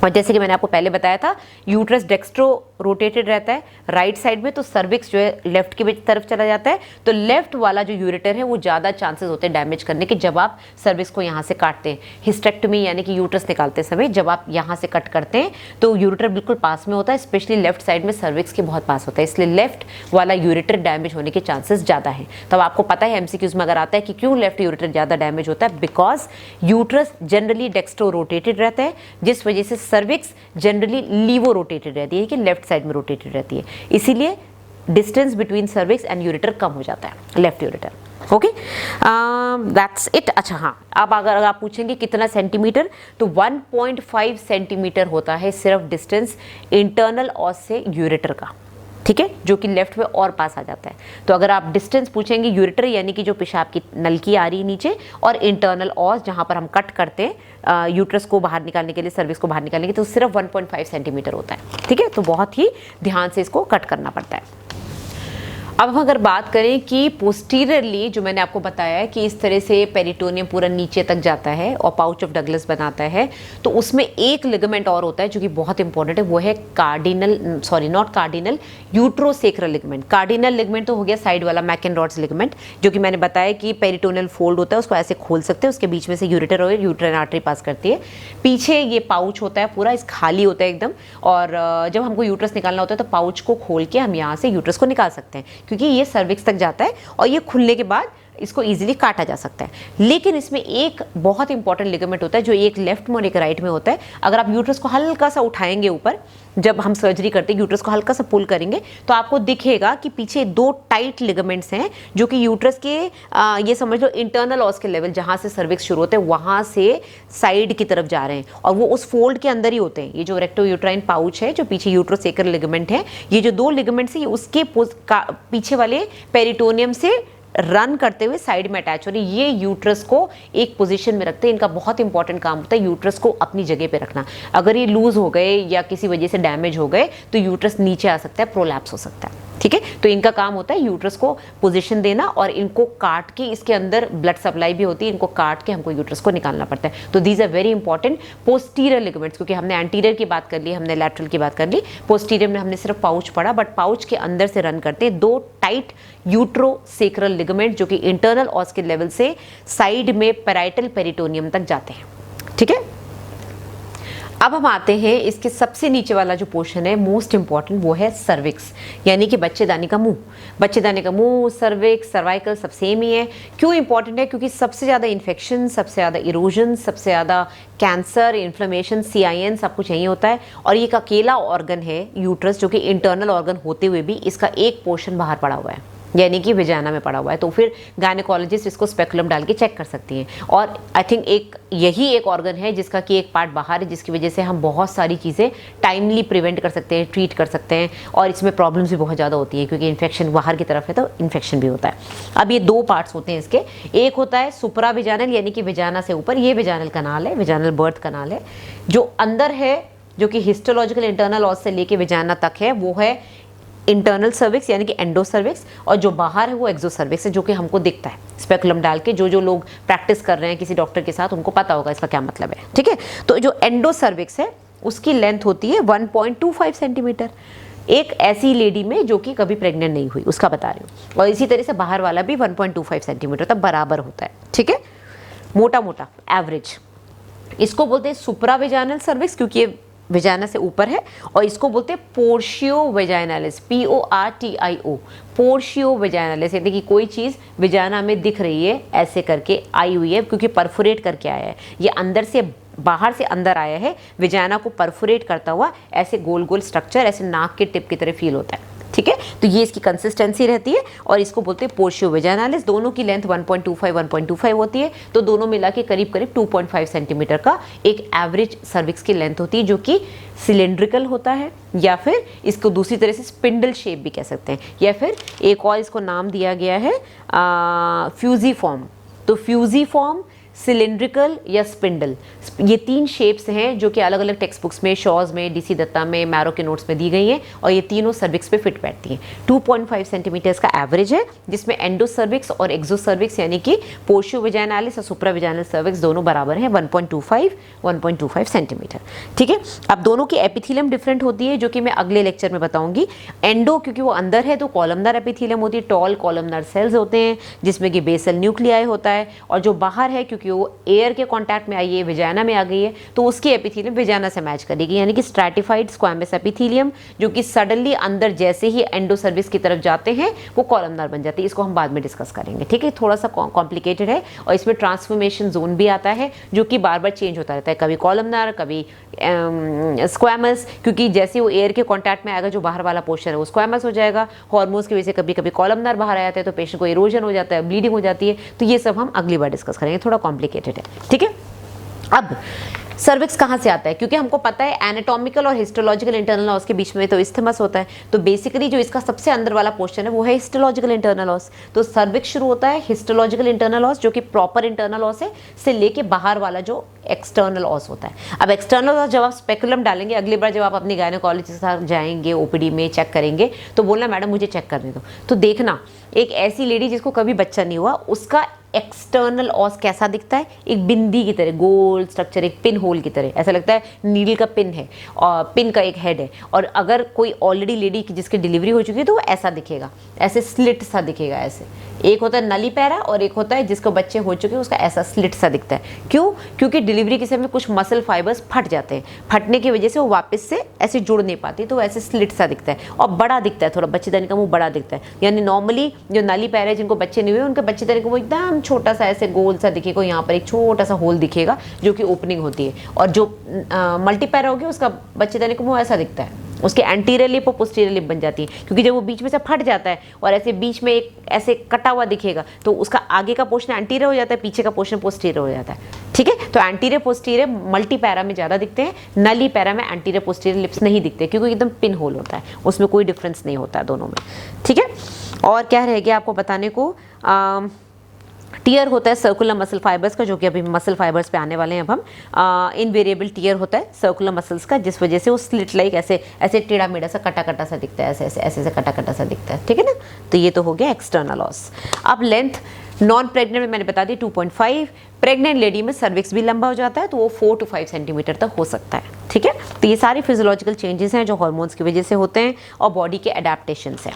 Speaker 1: और जैसे कि मैंने आपको पहले बताया था, यूट्रस डेक्स्ट्रो रोटेटेड रहता है राइट साइड में, तो सर्विक्स जो है लेफ्ट की तरफ चला जाता है। तो लेफ्ट वाला जो यूरेटर है वो ज़्यादा चांसेस होते हैं डैमेज करने के जब आप सर्विक्स को यहाँ से काटते हैं। हिस्टेक्टमी यानी कि यूट्रस निकालते समय जब आप यहाँ से कट करते हैं तो यूरेटर बिल्कुल पास में होता है, स्पेशली लेफ्ट साइड में सर्विक्स के बहुत पास होता है, इसलिए लेफ्ट वाला यूरेटर डैमेज होने के चांसेस ज़्यादा हैं। तब आपको पता है एमसीक्यूज में अगर आता है कि क्यों लेफ्ट यूरेटर ज़्यादा डैमेज होता है, because uterus generally dextro rotated रहता है, जिस वजह से सर्विक्स जनरली लीवो रोटेटेड रहती है कि लेफ्ट साइड में रोटेटेड रहती है, इसीलिए distance between cervix and ureter कम हो जाता है, left ureter. Okay, that's it. अच्छा हाँ, अब अगर आप पूछेंगे कितना सेंटीमीटर, तो 1.5 सेंटीमीटर होता है सिर्फ डिस्टेंस इंटरनल ऑस से यूरेटर का, ठीक है, जो कि लेफ्ट में और पास आ जाता है। तो अगर आप डिस्टेंस पूछेंगे यूरेटर यानी कि जो पेशाब की नलकी आ रही है नीचे, और इंटरनल ऑस जहाँ पर हम कट करते हैं यूट्रस को बाहर निकालने के लिए, सर्विक्स को बाहर निकालने के लिए, तो सिर्फ 1.5 सेंटीमीटर होता है, ठीक है। तो बहुत ही ध्यान से इसको कट करना पड़ता है। अब हम अगर बात करें कि पोस्टीरियरली, जो मैंने आपको बताया है कि इस तरह से पेरिटोनियम पूरा नीचे तक जाता है और पाउच ऑफ डगलस बनाता है, तो उसमें एक लिगामेंट और होता है जो कि बहुत इंपॉर्टेंट है, वो है यूट्रोसेक्रल लिगामेंट। कार्डिनल लिगामेंट तो हो गया साइड वाला मैकेनरॉड्स लिगामेंट, जो कि मैंने बताया कि पेरिटोनियल फोल्ड होता है, उसको ऐसे खोल सकते हैं, उसके बीच में से यूरेटर और यूट्राइन आर्टरी पास करती है। पीछे ये पाउच होता है पूरा, इस खाली होता है एकदम, और जब हमको यूट्रस निकालना होता है तो पाउच को खोल के हम यहाँ से यूट्रस को निकाल सकते हैं, क्योंकि ये सर्विक्स तक जाता है और ये खुलने के बाद इसको इजीली काटा जा सकता है। लेकिन इसमें एक बहुत इंपॉर्टेंट लिगामेंट होता है जो एक लेफ्ट में और एक राइट में होता है। अगर आप यूट्रस को हल्का सा उठाएंगे ऊपर, जब हम सर्जरी करते हैं यूट्रस को हल्का सा पुल करेंगे, तो आपको दिखेगा कि पीछे 2 टाइट लिगामेंट्स हैं जो कि यूट्रस के ये समझ लो इंटरनल ऑस के लेवल, जहाँ से सर्विक्स शुरू होते हैं वहाँ से साइड की तरफ जा रहे हैं, और वो उस फोल्ड के अंदर ही होते हैं। ये जो रेक्टो यूट्राइन पाउच है, जो पीछे यूट्रोसेक्रल लिगामेंट है, ये जो 2 लिगामेंट्स हैं उसके पीछे वाले पेरिटोनियम से रन करते हुए साइड में अटैच हो रही, ये यूट्रस को एक पोजीशन में रखते हैं। इनका बहुत इंपॉर्टेंट काम होता है यूट्रस को अपनी जगह पे रखना। अगर ये लूज हो गए या किसी वजह से डैमेज हो गए तो यूट्रस नीचे आ सकता है, प्रोलैप्स हो सकता है, ठीक है। तो इनका काम होता है यूट्रस को पोजीशन देना, और इनको काट के, इसके अंदर ब्लड सप्लाई भी होती है, इनको काट के हमको यूट्रस को निकालना पड़ता है। तो these are very important posterior ligaments, क्योंकि हमने एंटीरियर की बात कर ली, हमने लैटरल की बात कर ली, पोस्टीरियर में हमने सिर्फ पाउच पढ़ा, बट पाउच के अंदर से रन करते हैं 2 टाइट यूट्रोसेक्रल लिगामेंट जो कि इंटरनल ऑस के लेवल से साइड में पैराइटल पेरिटोनियम तक जाते हैं, ठीक है। अब हम आते हैं इसके सबसे नीचे वाला जो पोर्शन है, मोस्ट इंपॉर्टेंट, वो है सर्विक्स, यानी कि बच्चेदानी का मुंह। बच्चेदानी का मुंह, सर्विक्स, सर्वाइकल सब सेम ही है। क्यों इंपॉर्टेंट है? क्योंकि सबसे ज़्यादा इन्फेक्शन, सबसे ज़्यादा इरोजन, सबसे ज़्यादा कैंसर, इन्फ्लेमेशन, CIN सब कुछ यहीं होता है। और ये एक अकेला ऑर्गन है यूट्रस, जो कि इंटरनल ऑर्गन होते हुए भी इसका एक पोर्शन बाहर पड़ा हुआ है, यानी कि विजाना में पड़ा हुआ है। तो फिर गायनेकोलॉजिस्ट इसको स्पेकुलम डाल के चेक कर सकती हैं। और आई थिंक यही एक ऑर्गन है जिसका कि एक पार्ट बाहर है, जिसकी वजह से हम बहुत सारी चीज़ें टाइमली प्रिवेंट कर सकते हैं, ट्रीट कर सकते हैं। और इसमें प्रॉब्लम्स भी बहुत ज़्यादा होती है, क्योंकि इन्फेक्शन बाहर की तरफ है तो इन्फेक्शन भी होता है। अब ये दो पार्ट्स होते हैं इसके। एक होता है सुपरा विजानल, यानी कि विजाना से ऊपर, ये विजानल कनाल है, विजानल बर्थ कनाल है। जो अंदर है, जो कि हिस्टोलॉजिकल इंटरनल ऑस से लेके विजाना तक है, वो है इंटरनल सर्विक्स, यानी कि एंडो सर्विक्स। और जो बाहर है वो एक्सो सर्विक्स है, जो कि हमको दिखता है स्पेकुलम डाल के। जो लोग प्रैक्टिस कर रहे हैं किसी डॉक्टर के साथ, उनको पता होगा इसका क्या मतलब है, ठीक है। तो जो एंडो सर्विक्स है उसकी लेंथ होती है 1.25 सेंटीमीटर, एक ऐसी लेडी में जो कि कभी प्रेग्नेंट नहीं हुई, उसका बता रही हूँ। और इसी तरह से बाहर वाला भी 1.25 सेंटीमीटर तक बराबर होता है, ठीक है, मोटा मोटा एवरेज। इसको बोलते हैं सुप्रा विजानल सर्विक्स, क्योंकि ये विजाना से ऊपर है। और इसको बोलते हैं पोर्शियो वेजाइनालिस, PORTIO, पोर्शियो वेजाइनालिस, यानी कि कोई चीज़ विजाना में दिख रही है, ऐसे करके आई हुई है, क्योंकि परफोरेट करके आया है। ये अंदर से बाहर से अंदर आया है, विजाना को परफोरेट करता हुआ ऐसे गोल गोल स्ट्रक्चर, ऐसे नाक के टिप की तरह फील होता है, ठीक है। तो ये इसकी कंसिस्टेंसी रहती है और इसको बोलते हैं पोर्शियो वेजाइनालिस। दोनों की लेंथ 1.25 होती है, तो दोनों मिला के करीब करीब 2.5 सेंटीमीटर का एक एवरेज सर्विक्स की लेंथ होती है, जो कि सिलेंड्रिकल होता है, या फिर इसको दूसरी तरह से स्पिंडल शेप भी कह सकते हैं, या फिर एक और इसको नाम दिया गया है फ्यूजीफॉर्म। तो फ्यूजीफॉर्म, सिलेंड्रिकल या स्पिंडल, ये तीन शेप्स हैं जो कि अलग अलग टेक्स्ट बुक्स में, शॉज में, DC दत्ता में, मैरो के नोट्स में दी गई हैं। और ये तीनों सर्विक्स पे फिट बैठती हैं। 2.5 सेंटीमीटर्स का एवरेज है, जिसमें एंडो सर्विक्स और एक्सो सर्विक्स, यानी कि पोर्शियो विजाइनालिस और सुप्रा विजाइनल सर्विक्स दोनों बराबर हैं, 1.25 सेंटीमीटर, ठीक है। अब दोनों की एपिथीलियम डिफरेंट होती है, जो कि मैं अगले लेक्चर में बताऊंगी। एंडो क्योंकि वो अंदर है तो कॉलमनर एपिथीलियम होती है, टॉल कॉलमनर सेल्स होते हैं, जिसमें कि बेसल न्यूक्लियाई होता है। और जो बाहर है, क्योंकि वो एयर के कांटेक्ट में आई है, विजाना में आ गई है, तो उसकी एपिथीलियम विजाना से मैच करेगी, यानी कि स्ट्रैटिफाइड स्क्वैमस एपिथीलियम, जो कि सडनली अंदर जैसे ही एंडो सर्विक्स की तरफ जाते हैं वो कॉलमनर बन जाती है। इसको हम बाद में डिस्कस करेंगे, ठीक है। थोड़ा सा कॉम्प्लिकेटेड है और इसमें ट्रांसफॉर्मेशन जोन भी आता है, जो कि बार बार चेंज होता रहता है, कभी कॉलमनर, कभी स्क्वैमस, क्योंकि जैसे वो एयर के कांटेक्ट में आएगा, जो बाहर वाला पोर्शन है वो स्क्वैमस हो जाएगा। हार्मोन्स की वजह से कभी कभी कॉलमनर बाहर आ जाता है, तो पेशेंट को इरोजन हो जाता है, ब्लीडिंग हो जाती है। तो ये सब हम अगली बार डिस्कस करेंगे, थोड़ा कॉम्प्लिकेटेड है, ठीक है। अब सर्विक्स कहाँ से आता है? क्योंकि हमको पता है एनाटॉमिकल और हिस्टोलॉजिकल इंटरनल ऑस के बीच में तो इस्थमस होता है, तो बेसिकली जो इसका सबसे अंदर वाला पोर्शन है वो है हिस्टोलॉजिकल इंटरनल ऑस। तो सर्विक्स शुरू होता है हिस्टोलॉजिकल इंटरनल ऑस, जो कि प्रॉपर इंटरनल ऑस है, से लेके बाहर वाला जो एक्सटर्नल ऑस होता है। अब एक्सटर्नल ऑस जब आप स्पेकुलम डालेंगे, अगली बार जब आप अपनी गायनेकोलॉजिस्ट के साथ जाएंगे, OPD में चेक करेंगे, तो बोलना मैडम मुझे चेक करने दो। तो देखना एक ऐसी लेडी जिसको कभी बच्चा नहीं हुआ, उसका एक्सटर्नल ऑस कैसा दिखता है, एक बिंदी की तरह, गोल स्ट्रक्चर, एक पिन होल की तरह, ऐसा लगता है नीडल का पिन है और पिन का एक हेड है। और अगर कोई ऑलरेडी लेडी जिसकी डिलीवरी हो चुकी है तो वो ऐसा दिखेगा, ऐसे स्लिट सा दिखेगा। ऐसे एक होता है नली पैरा और एक होता है जिसको बच्चे हो चुके हैं उसका ऐसा स्लिट सा दिखता है। क्यों? क्योंकि डिलीवरी के समय कुछ मसल फाइबर्स फट जाते हैं, फटने की वजह से वो वापस से ऐसे जुड़ नहीं पाती, तो ऐसे स्लिट सा दिखता है और बड़ा दिखता है, थोड़ा बच्चेदानी का मुंह बड़ा दिखता है। यानी नॉर्मली जो नली पैरा है जिनको बच्चे नहीं हुए, उनके बच्चेदानी का मुंह एकदम छोटा सा ऐसे गोल सा दिखेगा, यहाँ पर एक छोटा सा होल दिखेगा जो कि ओपनिंग होती है। और जो मल्टीपैरा होगी उसका बच्चेदानी का मुंह ऐसा दिखता है, उसके एंटीरियर लिप और पोस्टीरियर लिप बन जाती है, क्योंकि जब वो बीच में से फट जाता है और ऐसे बीच में एक ऐसे कटा हुआ दिखेगा, तो उसका आगे का पोर्शन एंटीरियर हो जाता है, पीछे का पोर्शन पोस्टीरियर हो जाता है, ठीक है। तो एंटीरियर पोस्टीरियर मल्टी पैरा में ज़्यादा दिखते हैं, नली पैरा में एंटीरियर पोस्टीरियर लिप्स नहीं दिखते, क्योंकि एकदम पिन होल होता है, उसमें कोई डिफरेंस नहीं होता है दोनों में, ठीक है। और क्या रह गया आपको बताने को, टीयर होता है सर्कुलर मसल फाइबर्स का, जो कि अभी मसल फाइबर्स पे आने वाले हैं अब हम। इनवेरिएबल टीयर होता है सर्कुलर मसल्स का, जिस वजह से वो स्लिट लाइक ऐसे ऐसे टेढ़ा मेढ़ा सा कटा कटा सा दिखता है, ऐसे ऐसे ऐसे ऐसे कटा कटा सा दिखता है, ठीक है ना। तो ये तो हो गया एक्सटर्नल ऑस। अब लेंथ नॉन प्रेग्नेंट में मैंने बता दी 2.5, प्रेग्नेंट लेडी में सर्विक्स भी लंबा हो जाता है तो वो 4 to 5 सेंटीमीटर तक हो सकता है, ठीक है। तो ये सारे फिजियोलॉजिकल चेंजेस हैं जो हार्मोन्स की वजह से होते हैं और बॉडी के अडेप्टेशंस हैं।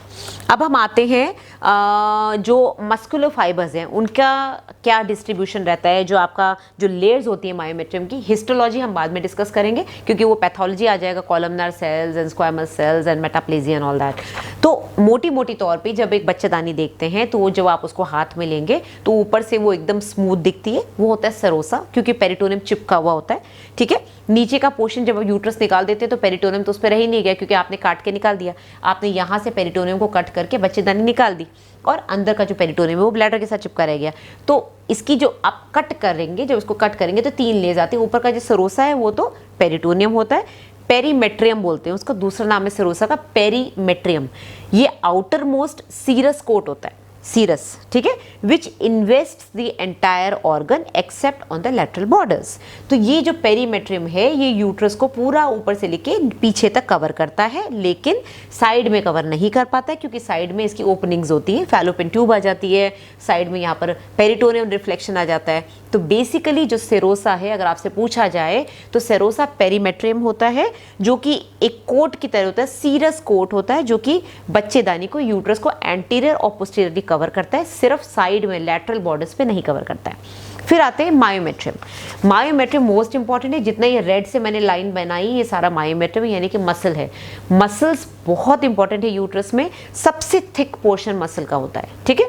Speaker 1: अब हम आते हैं जो मस्कुलर फाइबर्स हैं उनका क्या डिस्ट्रीब्यूशन रहता है, जो आपका जो लेयर्स होती है मायोमेट्रियम की। हिस्टोलॉजी हम बाद में डिस्कस करेंगे क्योंकि वो पैथोलॉजी आ जाएगा, columnar cells and squamous cells and metaplasia and all that. तो मोटी मोटी तौर पे जब एक बच्चेदानी देखते हैं तो जब आप उसको हाथ में लेंगे तो ऊपर से वो एकदम स्मूथ दिखती है, वो होता है सेरोसा, क्योंकि पेरिटोनियम चिपका हुआ होता है, ठीक है। नीचे का पोर्शन जब आप यूट्रस निकाल देते हैं तो पेरिटोनियम तो उस पर रह ही नहीं गया क्योंकि आपने काट के निकाल दिया, आपने यहाँ से पेरिटोनियम को कट करके बच्चेदानी निकाल दी और अंदर का जो पेरिटोनियम है वो ब्लैडर के साथ चिपका रह गया। तो इसकी जो आप कट करेंगे, जब इसको कट करेंगे तो 3 लेयर्स आती है। ऊपर का जो सेरोसा है वो तो पेरिटोनियम होता है, पेरीमेट्रियम बोलते हैं उसका, दूसरा नाम है सेरोसा का पेरीमेट्रियम। ये आउटर मोस्ट सीरस कोट होता है, सीरस, ठीक है, which invests the entire organ except on the lateral borders. तो ये जो पेरीमेट्रियम है ये यूट्रस को पूरा ऊपर से लेके पीछे तक कवर करता है, लेकिन साइड में कवर नहीं कर पाता है क्योंकि साइड में इसकी ओपनिंग्स होती हैं, फैलोपियन ट्यूब आ जाती है, साइड में यहाँ पर पेरिटोनियम रिफ्लेक्शन आ जाता है। तो बेसिकली जो सेरोसा है, अगर आपसे पूछा जाए तो सेरोसा पेरीमेट्रियम होता है जो कि एक कोट की तरह होता है, सीरस कोट होता है जो कि बच्चेदानी को, यूट्रस को एंटीरियर और पोस्टीरियरली कवर करता है, सिर्फ साइड में लैटरल बॉर्डर्स पे नहीं कवर करता है। फिर आते हैं मायोमेट्रियम। मायोमेट्रियम मोस्ट इंपॉर्टेंट है, जितना ये रेड से मैंने लाइन बनाई ये सारा मायोमेट्रियम यानी कि मसल है। मसल्स बहुत इंपॉर्टेंट है यूट्रस में, सबसे थिक पोर्शन मसल का होता है, ठीक है,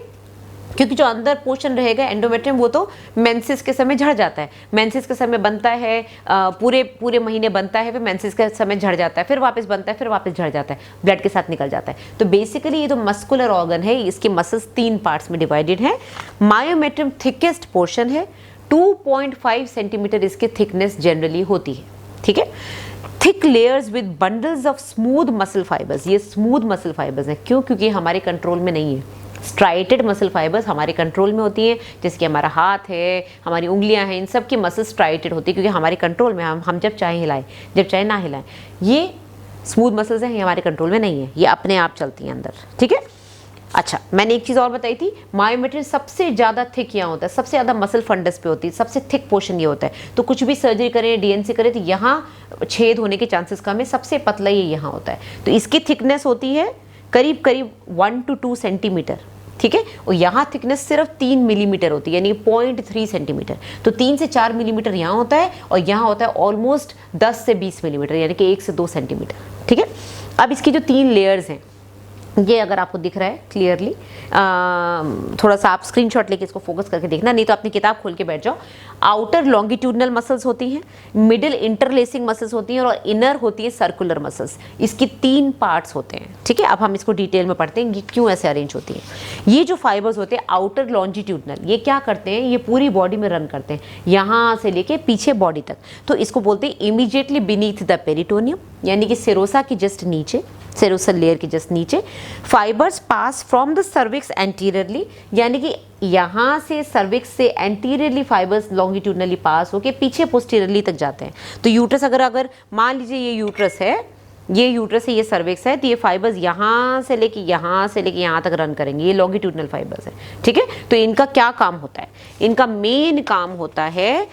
Speaker 1: क्योंकि जो अंदर पोर्शन रहेगा एंडोमेट्रियम वो तो मेंसेस के समय झड़ जाता है, मेंसेस के समय बनता है, पूरे महीने बनता है, फिर मेंसेस के समय झड़ जाता है, फिर वापस बनता है, फिर वापस झड़ जाता है, ब्लड के साथ निकल जाता है। तो बेसिकली ये जो मस्कुलर ऑर्गन है इसके मसल्स 3 पार्ट्स में डिवाइडेड है। मायोमेट्रियम थिकेस्ट पोर्शन है, 2.5 सेंटीमीटर इसकी थिकनेस जनरली होती है, ठीक है। Thick layers with bundles of smooth muscle fibres, ये स्मूथ मसल फाइबर्स हैं, क्यों? क्योंकि हमारे कंट्रोल में नहीं है। स्ट्राइटेड मसल फाइबर्स हमारे कंट्रोल में होती हैं, जैसे कि हमारा हाथ है, हमारी उंगलियां हैं, इन सब की मसल स्ट्राइटेड होती है क्योंकि हमारे कंट्रोल में, हम जब चाहे हिलाएं, जब चाहे ना हिलाएं। ये स्मूथ मसल्स हैं, ये हमारे कंट्रोल में नहीं है, ये अपने आप चलती हैं अंदर, ठीक है। अच्छा, मैंने एक चीज़ और बताई थी, मायोमेट्रियम सबसे ज़्यादा थिक यहाँ होता है, सबसे ज़्यादा मसल फंडस पे होती है, सबसे थिक पोर्शन ये होता है। तो कुछ भी सर्जरी करें, डीएनसी करें तो यहाँ छेद होने के चांसेस कम है, सबसे पतला ये यहाँ होता है। तो इसकी थिकनेस होती है करीब 1 to 2 सेंटीमीटर, ठीक है, और यहाँ थिकनेस सिर्फ 3 मिलीमीटर होती है यानी 0.3 सेंटीमीटर। तो 3 से 4 मिलीमीटर यहाँ होता है और यहाँ होता है ऑलमोस्ट 10 से 20 मिलीमीटर यानी कि 1 से 2 सेंटीमीटर, ठीक है। अब इसकी जो 3 लेयर्स हैं, ये अगर आपको दिख रहा है क्लियरली, थोड़ा सा आप स्क्रीनशॉट लेके इसको फोकस करके देखना, नहीं तो अपनी किताब खोल के बैठ जाओ। आउटर लॉन्गिट्यूडनल मसल्स होती हैं, मिडिल इंटरलेसिंग मसल्स होती हैं और इनर होती है सर्कुलर मसल्स। इसकी 3 पार्ट्स होते हैं, ठीक है। अब हम इसको डिटेल में पढ़ते हैं कि क्यों ऐसे अरेंज होती है। ये जो फाइबर्स होते हैं आउटर लॉन्जिट्यूडनल, ये क्या करते हैं, ये पूरी बॉडी में रन करते हैं, यहाँ से लेके पीछे बॉडी तक। तो इसको बोलते हैं इमीडिएटली बीनीथ द पेरिटोनियम, यानी कि सेरोसा की जस्ट नीचे, सेरोसल लेयर के जस्ट नीचे। Fibres pass from the cervix anteriorly, यानी कि यहाँ से सर्विक्स से एंटीरियरली फाइबर्स लॉन्गिट्यूडनली पास होके पीछे पोस्टीरियरली तक जाते हैं। तो यूट्रस अगर मान लीजिए ये यूट्रस है, ये सर्विक्स है, तो ये फाइबर्स यहाँ से लेके यहाँ तक रन करेंगे, ये लॉन्गिट्यूडनल फाइबर्स है, ठीक है। तो इनका क्या काम होता है, इनका मेन काम होता है,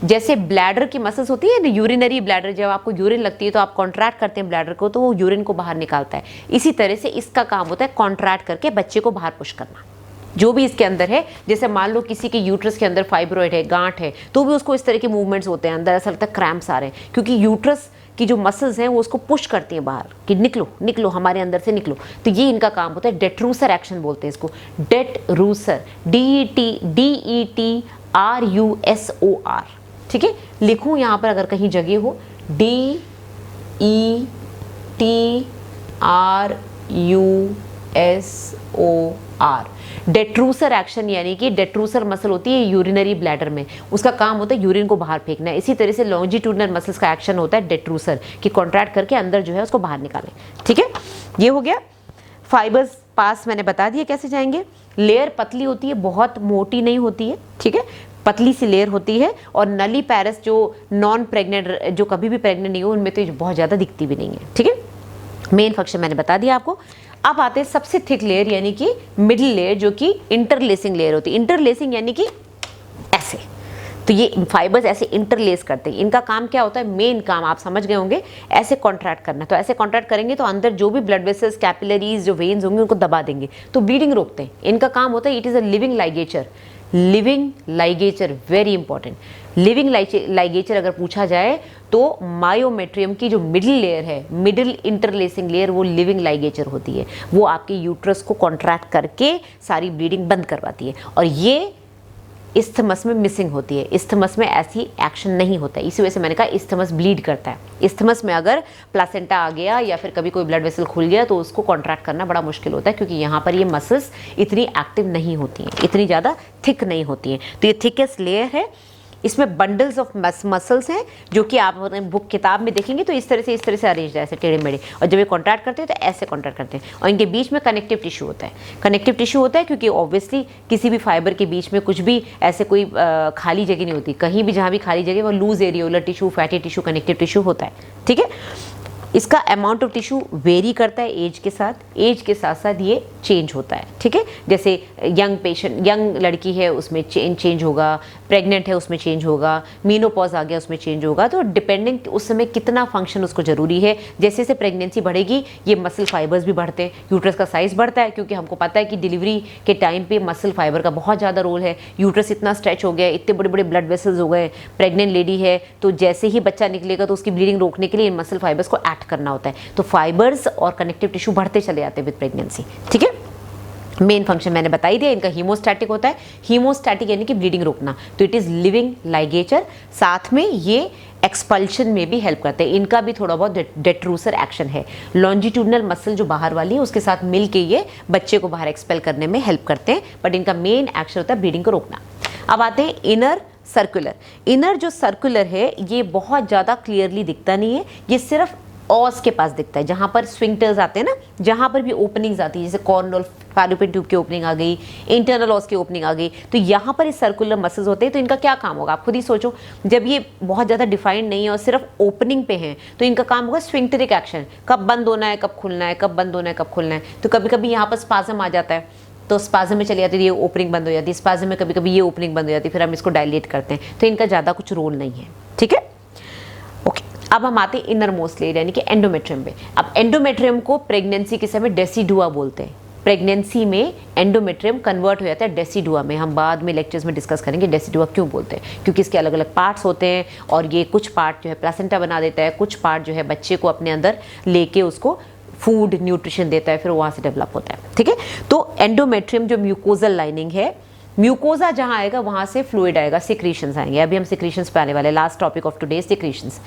Speaker 1: जैसे ब्लैडर की मसल्स होती है ना, यूरिनरी ब्लैडर, जब आपको यूरिन लगती है तो आप कॉन्ट्रैक्ट करते हैं ब्लैडर को, तो वो यूरिन को बाहर निकालता है। इसी तरह से इसका काम होता है कॉन्ट्रैक्ट करके बच्चे को बाहर पुश करना, जो भी इसके अंदर है। जैसे मान लो किसी के यूट्रस के अंदर फाइब्रॉइड है, गांठ है, तो भी उसको इस तरह के मूवमेंट्स होते हैं, अंदर ऐसा लगता है क्रैम्प्स आ रहे हैं, क्योंकि यूट्रस की जो मसल्स हैं वो उसको पुश करती हैं बाहर कि निकलो निकलो, हमारे अंदर से निकलो। तो ये इनका काम होता है, डेट्रूसर एक्शन बोलते हैं इसको, डेट्रूसर, DETRUSOR, ठीक है। लिखूं यहाँ पर अगर कहीं जगह हो, DETRUSOR, डेट्रूसर एक्शन, यानी कि डेट्रूसर मसल होती है यूरिनरी ब्लैडर में, उसका काम होता है यूरिन को बाहर फेंकना। इसी तरह से लॉन्जिट्यूडनल मसल्स का एक्शन होता है डेट्रूसर, कि कॉन्ट्रैक्ट करके अंदर जो है उसको बाहर निकालें, ठीक है। ये हो गया। फाइबर्स पास मैंने बता दिया कैसे जाएंगे। लेयर पतली होती है, बहुत मोटी नहीं होती है, ठीक है, पतली सी लेयर होती है। और नली पैरस जो नॉन प्रेग्नेंट, जो कभी भी प्रेग्नेंट नहीं हो, उनमें तो बहुत ज़्यादा दिखती भी नहीं है, ठीक है। मेन फंक्शन मैंने बता दिया आपको। अब आते हैं सबसे थिक लेयर यानी कि मिडिल लेयर, जो कि इंटरलेसिंग लेयर होती है। इंटरलेसिंग यानी कि ऐसे, तो ये फाइबर्स ऐसे इंटरलेस करते हैं। इनका काम क्या होता है, मेन काम आप समझ गए होंगे, ऐसे कॉन्ट्रैक्ट करना। तो ऐसे कॉन्ट्रैक्ट करेंगे तो अंदर जो भी ब्लड वेसल्स, कैपिलरीज, जो वेन्स होंगे उनको दबा देंगे, तो ब्लीडिंग रोकते हैं। इनका काम होता है, it is a living ligature. Living ligature very important. Living ligature अगर पूछा जाए तो मायोमेट्रियम की जो मिडिल लेयर है, मिडिल इंटरलेसिंग लेयर, वो लिविंग लाइगेचर होती है। वो आपके यूट्रस को कॉन्ट्रैक्ट करके सारी ब्लीडिंग बंद करवाती है, और ये इस्थमस में मिसिंग होती है। इस्थमस में ऐसी एक्शन नहीं होता है, इसी वजह से मैंने कहा इस्थमस ब्लीड करता है। इस्थमस में अगर प्लासेंटा आ गया या फिर कभी कोई ब्लड वेसल खुल गया तो उसको कॉन्ट्रैक्ट करना बड़ा मुश्किल होता है, क्योंकि यहाँ पर ये मसल्स इतनी एक्टिव नहीं होती हैं, इतनी ज़्यादा थिक नहीं होती हैं। तो ये थिकेस्ट लेयर है। इसमें बंडल्स ऑफ मसल्स हैं, जो कि आप बुक किताब में देखेंगे तो इस तरह से अरेंज है, ऐसे टेढ़े मेढ़े, और जब ये कॉन्ट्रैक्ट करते हैं तो ऐसे कॉन्ट्रैक्ट करते हैं, और इनके बीच में कनेक्टिव टिश्यू होता है। कनेक्टिव टिश्यू होता है क्योंकि ऑब्वियसली किसी भी फाइबर के बीच में कुछ भी ऐसे कोई खाली जगह नहीं होती। कहीं भी जहाँ भी खाली जगह, वो loose areolar tissue, fatty tissue, connective tissue होता है। ठीक है, इसका अमाउंट ऑफ टिश्यू वेरी करता है एज के साथ। एज के साथ साथ ये चेंज होता है। ठीक है, जैसे यंग लड़की है उसमें चेंज होगा, प्रेग्नेंट है उसमें चेंज होगा, मीनोपॉज आ गया उसमें चेंज होगा। तो डिपेंडिंग उस समय कितना फंक्शन उसको ज़रूरी है। जैसे जैसे प्रेगनेंसी बढ़ेगी ये मसल फाइबर्स भी बढ़ते हैं, यूट्रस का साइज़ बढ़ता है, क्योंकि हमको पता है कि डिलीवरी के टाइम पे मसल फाइबर का बहुत ज़्यादा रोल है। यूट्रस इतना स्ट्रेच हो गया, इतने बड़े बड़े ब्लड वेसल्स हो गए, प्रेग्नेंट लेडी है, तो जैसे ही बच्चा निकलेगा तो उसकी ब्लीडिंग रोकने के लिए इन मसल फाइबर्स को एक्ट करना होता है। तो फाइबर्स और कनेक्टिव टिश्यू बढ़ते चले जाते हैं विद प्रेगनेंसी। ठीक है, मेन फंक्शन मैंने बता ही दिया। इनका हीमोस्टैटिक होता है। हीमोस्टैटिक यानी कि ब्लीडिंग रोकना, तो इट इज लिविंग लाइगेचर। साथ में ये एक्सपल्शन में भी हेल्प करते हैं। इनका भी थोड़ा बहुत डेट्रूसर एक्शन है। लॉन्जिट्यूडनल मसल जो बाहर वाली है उसके साथ मिलके ये बच्चे को बाहर एक्सपेल करने में हेल्प करते हैं, बट इनका मेन एक्शन होता है ब्लीडिंग को रोकना। अब आते हैं इनर सर्कुलर। इनर जो सर्कुलर है ये बहुत ज़्यादा क्लियरली दिखता नहीं है, ये सिर्फ ऑस के पास दिखता है, जहाँ पर स्विंक्टर्स आते हैं ना, जहाँ पर भी ओपनिंग्स आती है, जैसे कॉर्नल फैलोपियन ट्यूब की ओपनिंग आ गई, इंटरनल ऑस की ओपनिंग आ गई, तो यहाँ पर इस सर्कुलर मसल्स होते हैं। तो इनका क्या काम होगा आप खुद ही सोचो। जब ये बहुत ज़्यादा डिफाइंड नहीं है और सिर्फ ओपनिंग पे हैं, तो इनका काम होगा स्विंक्टरिक एक्शन, कब बंद होना है, कब खुलना है, कब बंद होना है, कब खुलना है। तो कभी कभी यहाँ पर स्पाज़म आ जाता है, तो स्पाज़म में चली जाती है, ये ओपनिंग बंद हो जाती है, स्पाज़म में कभी कभी ये ओपनिंग बंद हो जाती है, फिर हम इसको डायलेट करते हैं। तो इनका ज़्यादा कुछ रोल नहीं है। ठीक है, ओके। अब हम आते हैं इनर मोस्ट लेयर यानी कि एंडोमेट्रियम पे। अब एंडोमेट्रियम को प्रेगनेंसी के समय डेसिडुआ बोलते हैं। प्रेगनेंसी में एंडोमेट्रियम कन्वर्ट हो जाता है डेसिडुआ में। हम बाद में लेक्चर्स में डिस्कस करेंगे डेसिडुआ क्यों बोलते हैं, क्योंकि इसके अलग अलग पार्ट्स होते हैं, और ये कुछ पार्ट जो है प्लासेंटा बना देता है, कुछ पार्ट जो है बच्चे को अपने अंदर लेके उसको फूड न्यूट्रिशन देता है, फिर वहाँ से डेवलप होता है। ठीक है, तो एंडोमेट्रियम जो म्यूकोजल लाइनिंग है, म्यूकोजा जहाँ आएगा वहाँ से फ्लूइड आएगा, सिक्रीशंस आएंगे। अभी हम सिक्रीशंस पे आने वाले, last topic of today secretions.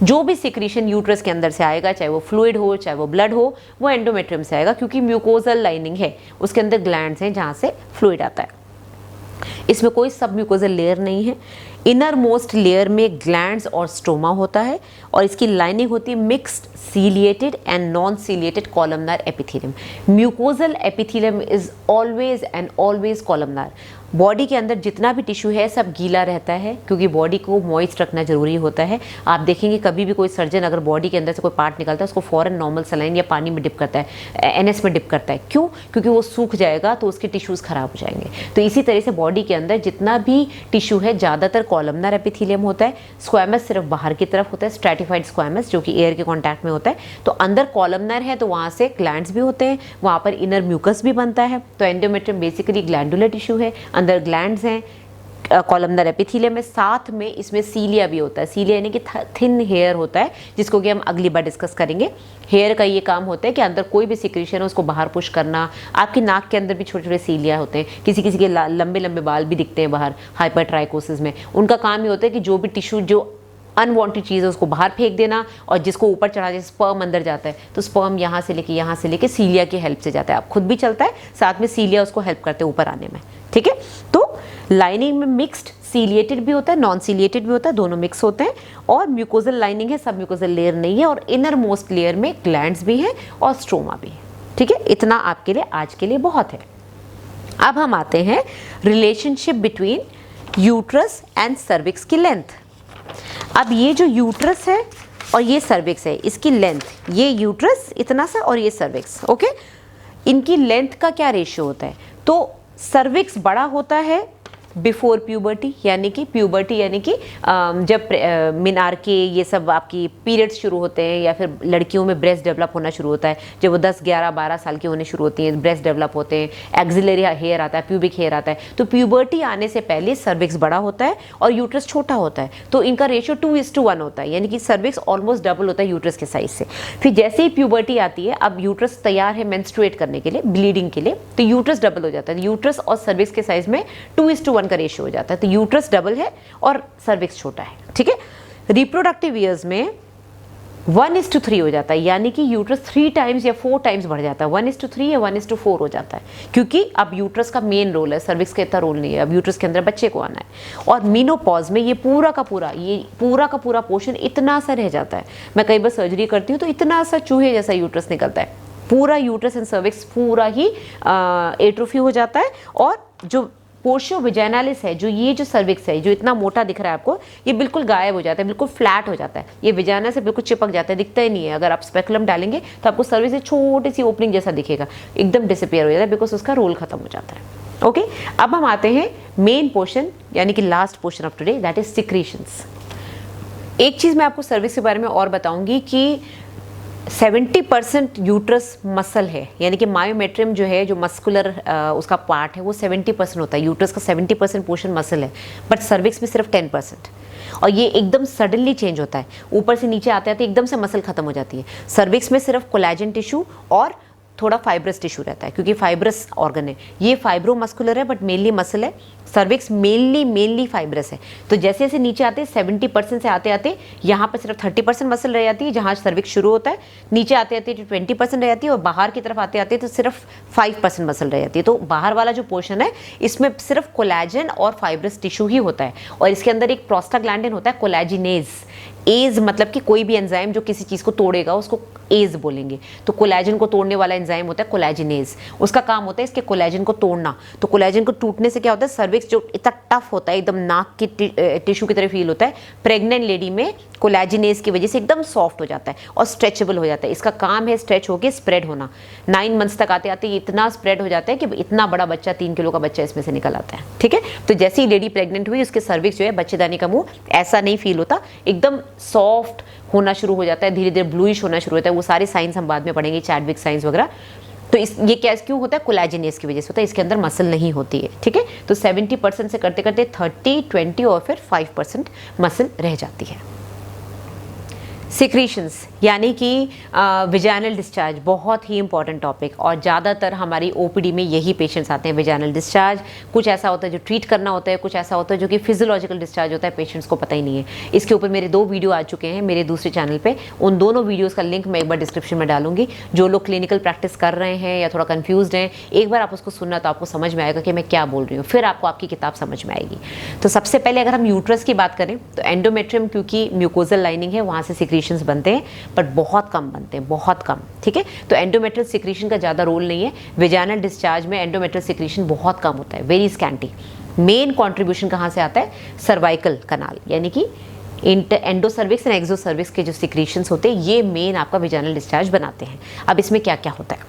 Speaker 1: जो भी सिक्रीशन यूट्रस के अंदर से आएगा, चाहे वो फ्लूइड हो चाहे वो ब्लड हो, वो एंडोमेट्रियम से आएगा, क्योंकि म्यूकोजल लाइनिंग है, उसके अंदर ग्लैंड्स हैं जहाँ से फ्लूइड आता है। इसमें कोई सब म्यूकोजल लेयर नहीं है। इनर मोस्ट लेयर में ग्लैंड्स और स्टोमा होता है, और इसकी लाइनिंग होती है mixed ciliated and non ciliated columnar epithelium. Mucosal epithelium is always and always columnar. Body के अंदर जितना भी टिश्यू है सब गीला रहता है, क्योंकि बॉडी को मॉइस्ट रखना जरूरी होता है। आप देखेंगे कभी भी कोई सर्जन अगर बॉडी के अंदर से कोई पार्ट निकालता है, उसको फॉरन नॉर्मल सलाइन या पानी में डिप करता है, एनएस में डिप करता है। क्यों? क्योंकि वो सूख जाएगा तो उसके टिश्यूज़ खराब हो जाएंगे। तो इसी तरह से बॉडी के अंदर जितना भी टिश्यू है ज़्यादातर कॉलमनार एपिथेलियम होता है। स्क्वैमस सिर्फ बाहर की तरफ होता है, स्ट्रैटिफाइड स्क्वैमस जो कि एयर के कॉन्टैक्ट में होता है। तो अंदर कॉलमनार है तो वहाँ से ग्लैंड्स भी होते हैं, वहाँ पर इनर म्यूकस भी बनता है। तो एंडोमेट्रियम बेसिकली ग्लैंडुलर टिश्यू है, अंदर ग्लैंड्स हैं, कॉलमनर एपिथेलियम में, साथ में इसमें सीलिया भी होता है। सीलिया यानी कि थिन हेयर होता है, जिसको कि हम अगली बार डिस्कस करेंगे। हेयर का ये काम होता है कि अंदर कोई भी सिक्रीशन है उसको बाहर पुश करना। आपकी नाक के अंदर भी छोटे छोटे सीलिया होते हैं, किसी किसी के लंबे लंबे बाल भी दिखते हैं बाहर हाइपरट्राइकोसिस में। उनका काम ये होता है कि जो भी टिश्यू जो अनवांटेड चीज़ है उसको बाहर फेंक देना, और जिसको ऊपर चढ़ा, जैसे स्पर्म अंदर जाता है तो स्पर्म यहाँ से लेके सीलिया की हेल्प से जाता है। अब खुद भी चलता है, साथ में सीलिया उसको हेल्प करते हैं ऊपर आने में। ठीक है, तो लाइनिंग में मिक्स्ड सीलिएटेड भी होता है, नॉन सीलिएटेड भी होता है, दोनों मिक्स होते हैं। और म्यूकोजल लाइनिंग है, सब म्यूकोजल लेयर नहीं है। और इनर मोस्ट लेयर में ग्लैंड्स भी हैं और स्ट्रोमा भी है। ठीक है, इतना आपके लिए आज के लिए बहुत है। अब हम आते हैं relationship between uterus and cervix की लेंथ। अब ये जो यूट्रस है और ये सर्विक्स है, इसकी लेंथ, ये यूट्रस इतना सा और ये सर्विक्स, ओके। इनकी लेंथ का क्या रेशियो होता है? तो सर्विक्स बड़ा होता है बिफोर प्यूबर्टी, यानी कि प्यूबर्टी यानी कि जब मीनार के ये सब आपकी पीरियड्स शुरू होते हैं, या फिर लड़कियों में ब्रेस्ट डेवलप होना शुरू होता है, जब वो 10, 11, 12 साल की होने शुरू होती हैं, ब्रेस्ट डेवलप होते हैं, एक्सिलरी हेयर आता है, प्यूबिक हेयर आता है, तो प्यूबर्टी आने से पहले सर्विक्स बड़ा होता है और यूट्रस छोटा होता है। तो इनका रेशियो 2:1 होता है, यानी कि सर्विक्स ऑलमोस्ट डबल होता है यूट्रस के साइज से। फिर जैसे ही प्यूबर्टी आती है, अब यूट्रस तैयार है मेंस्ट्रुएट करने के लिए, ब्लीडिंग के लिए, तो यूट्रस डबल हो जाता है। यूट्रस और सर्विक्स के साइज में 2:1 का रेशियो हो जाता है। तो यूट्रस डबल है और सर्विक्स छोटा है, ठीक है। रिप्रोडक्टिव ईयर्स में 1:3 हो जाता है, यानी कि यूट्रस 3 टाइम्स या 4 टाइम्स बढ़ जाता है, 1:3 या 1:4 हो जाता है, क्योंकि अब यूट्रस का मेन रोल है, सर्विक्स का इतना रोल नहीं है, अब यूट्रस के अंदर बच्चे को आना है। और मीनोपॉज में ये पूरा का पूरा पोर्शन इतना सा रह जाता है। मैं कई बार सर्जरी करती हूँ तो इतना सा चूहे जैसा यूट्रस निकलता है, पूरा यूट्रस एंड सर्विक्स पूरा ही एट्रोफी हो जाता है। और जो पोर्शियो विजाइनालिस है, जो सर्विक्स है, जो इतना मोटा दिख रहा है आपको, ये बिल्कुल गायब हो जाता है, बिल्कुल फ्लैट हो जाता है, ये विजाइना से बिल्कुल चिपक जाता है, दिखता ही नहीं है। अगर आप स्पेकुलम डालेंगे तो आपको सर्विक्स से छोटी सी ओपनिंग जैसा दिखेगा, एकदम डिसअपियर हो जाता है, बिकॉज उसका रोल खत्म हो जाता है, ओके। अब हम आते हैं मेन पोर्शन, यानी कि last portion of today, that is secretions. एक चीज मैं आपको सर्विक्स के बारे में और बताऊंगी कि 70% यूट्रस मसल है, यानी कि मायोमेट्रियम जो है, जो मस्कुलर उसका पार्ट है, वो 70% होता है। यूट्रस का 70% पोर्शन मसल है, बट सर्विक्स में सिर्फ 10%। और ये एकदम सडनली चेंज होता है, ऊपर से नीचे आते आते एकदम से मसल खत्म हो जाती है। सर्विक्स में सिर्फ कोलेजन टिश्यू और थोड़ा फाइब्रस टिश्यू रहता है, क्योंकि फाइब्रस ऑर्गन है। ये फाइब्रोमस्कुलर है बट मेनली मसल है। सर्विक्स मेनली फाइब्रस है। तो जैसे जैसे नीचे आते हैं 70% से आते आते यहाँ पर सिर्फ 30% मसल रह जाती है, जहाँ सर्विक्स शुरू होता है। नीचे आते आते 20% रह जाती है, और बाहर की तरफ आते आते तो सिर्फ 5% मसल रह जाती है। तो बाहर वाला जो पोर्शन है, इसमें सिर्फ कोलेजन और फाइब्रस टिश्यू ही होता है। और इसके अंदर एक प्रोस्टाग्लैंडिन होता है, कोलेजिनेज। एज मतलब कि कोई भी एंजाइम जो किसी चीज़ को तोड़ेगा उसको एज बोलेंगे। तो कोलेजन को तोड़ने वाला एंजाइम होता है कोलेजिनेज, उसका काम होता है इसके कोलेजन को तोड़ना। तो कोलेजन को टूटने से क्या होता है, सर्विक्स जो इतना टफ होता है, एकदम नाक की टिश्यू की तरह फील होता है, प्रेग्नेंट लेडी में कोलेजिनेज की वजह से एकदम सॉफ्ट हो जाता है और स्ट्रेचेबल हो जाता है। इसका काम है स्ट्रेच होकर स्प्रेड होना। 9 मंथ्स तक आते आते इतना स्प्रेड हो जाता है कि इतना बड़ा बच्चा, 3 किलो का बच्चा इसमें से निकल आता है, ठीक है। तो जैसे ही लेडी प्रेग्नेंट हुई, उसके सर्विक्स जो है, बच्चेदानी का मुंह ऐसा नहीं फील होता, एकदम सॉफ्ट होना शुरू हो जाता है, धीरे धीरे ब्लूइश होना शुरू होता है। वो सारे साइंस हम बाद में पढ़ेंगे, चैडविक साइंस वगैरह। तो ये क्या क्यों होता है, कोलेजिनेज की वजह से होता है, इसके अंदर मसल नहीं होती है, ठीक है। तो 70% से करते करते 30, 20 और फिर 5% मसल रह जाती है। सिक्रीशंस यानी कि विजाइनल डिस्चार्ज, बहुत ही इंपॉर्टेंट टॉपिक, और ज़्यादातर हमारी ओपीडी में यही पेशेंट्स आते हैं, विजाइनल डिस्चार्ज। कुछ ऐसा होता है जो ट्रीट करना होता है, कुछ ऐसा होता है जो कि फिजियोलॉजिकल डिस्चार्ज होता है, पेशेंट्स को पता ही नहीं है। इसके ऊपर मेरे 2 वीडियो आ चुके हैं मेरे दूसरे चैनल पे, उन दोनों वीडियोज़ का लिंक मैं एक बार डिस्क्रिप्शन में डालूंगी। जो लोग क्लिनिकल प्रैक्टिस कर रहे हैं या थोड़ा कन्फ्यूज्ड हैं, एक बार आप उसको सुनना तो आपको समझ में आएगा कि मैं क्या बोल रही हूँ, फिर आपको आपकी किताब समझ में आएगी। तो सबसे पहले अगर हम यूट्रस की बात करें तो एंडोमेट्रियम, क्योंकि म्यूकोजल लाइनिंग है, वहाँ से सिक्रीशंस बनते हैं, बट बहुत कम बनते हैं, बहुत कम, ठीक है। तो एंडोमेट्रियल सिक्रीशन का ज़्यादा रोल नहीं है। विजाइनल डिस्चार्ज में एंडोमेट्रियल सिक्रीशन बहुत कम होता है, वेरी स्कैंटी। मेन कंट्रीब्यूशन कहाँ से आता है, सर्वाइकल कनाल, यानी कि एंडोसर्विक्स एंड एक्सोसर्विक्स के जो सिक्रीशंस होते हैं, ये मेन आपका विजाइनल डिस्चार्ज बनाते हैं। अब इसमें क्या क्या होता है,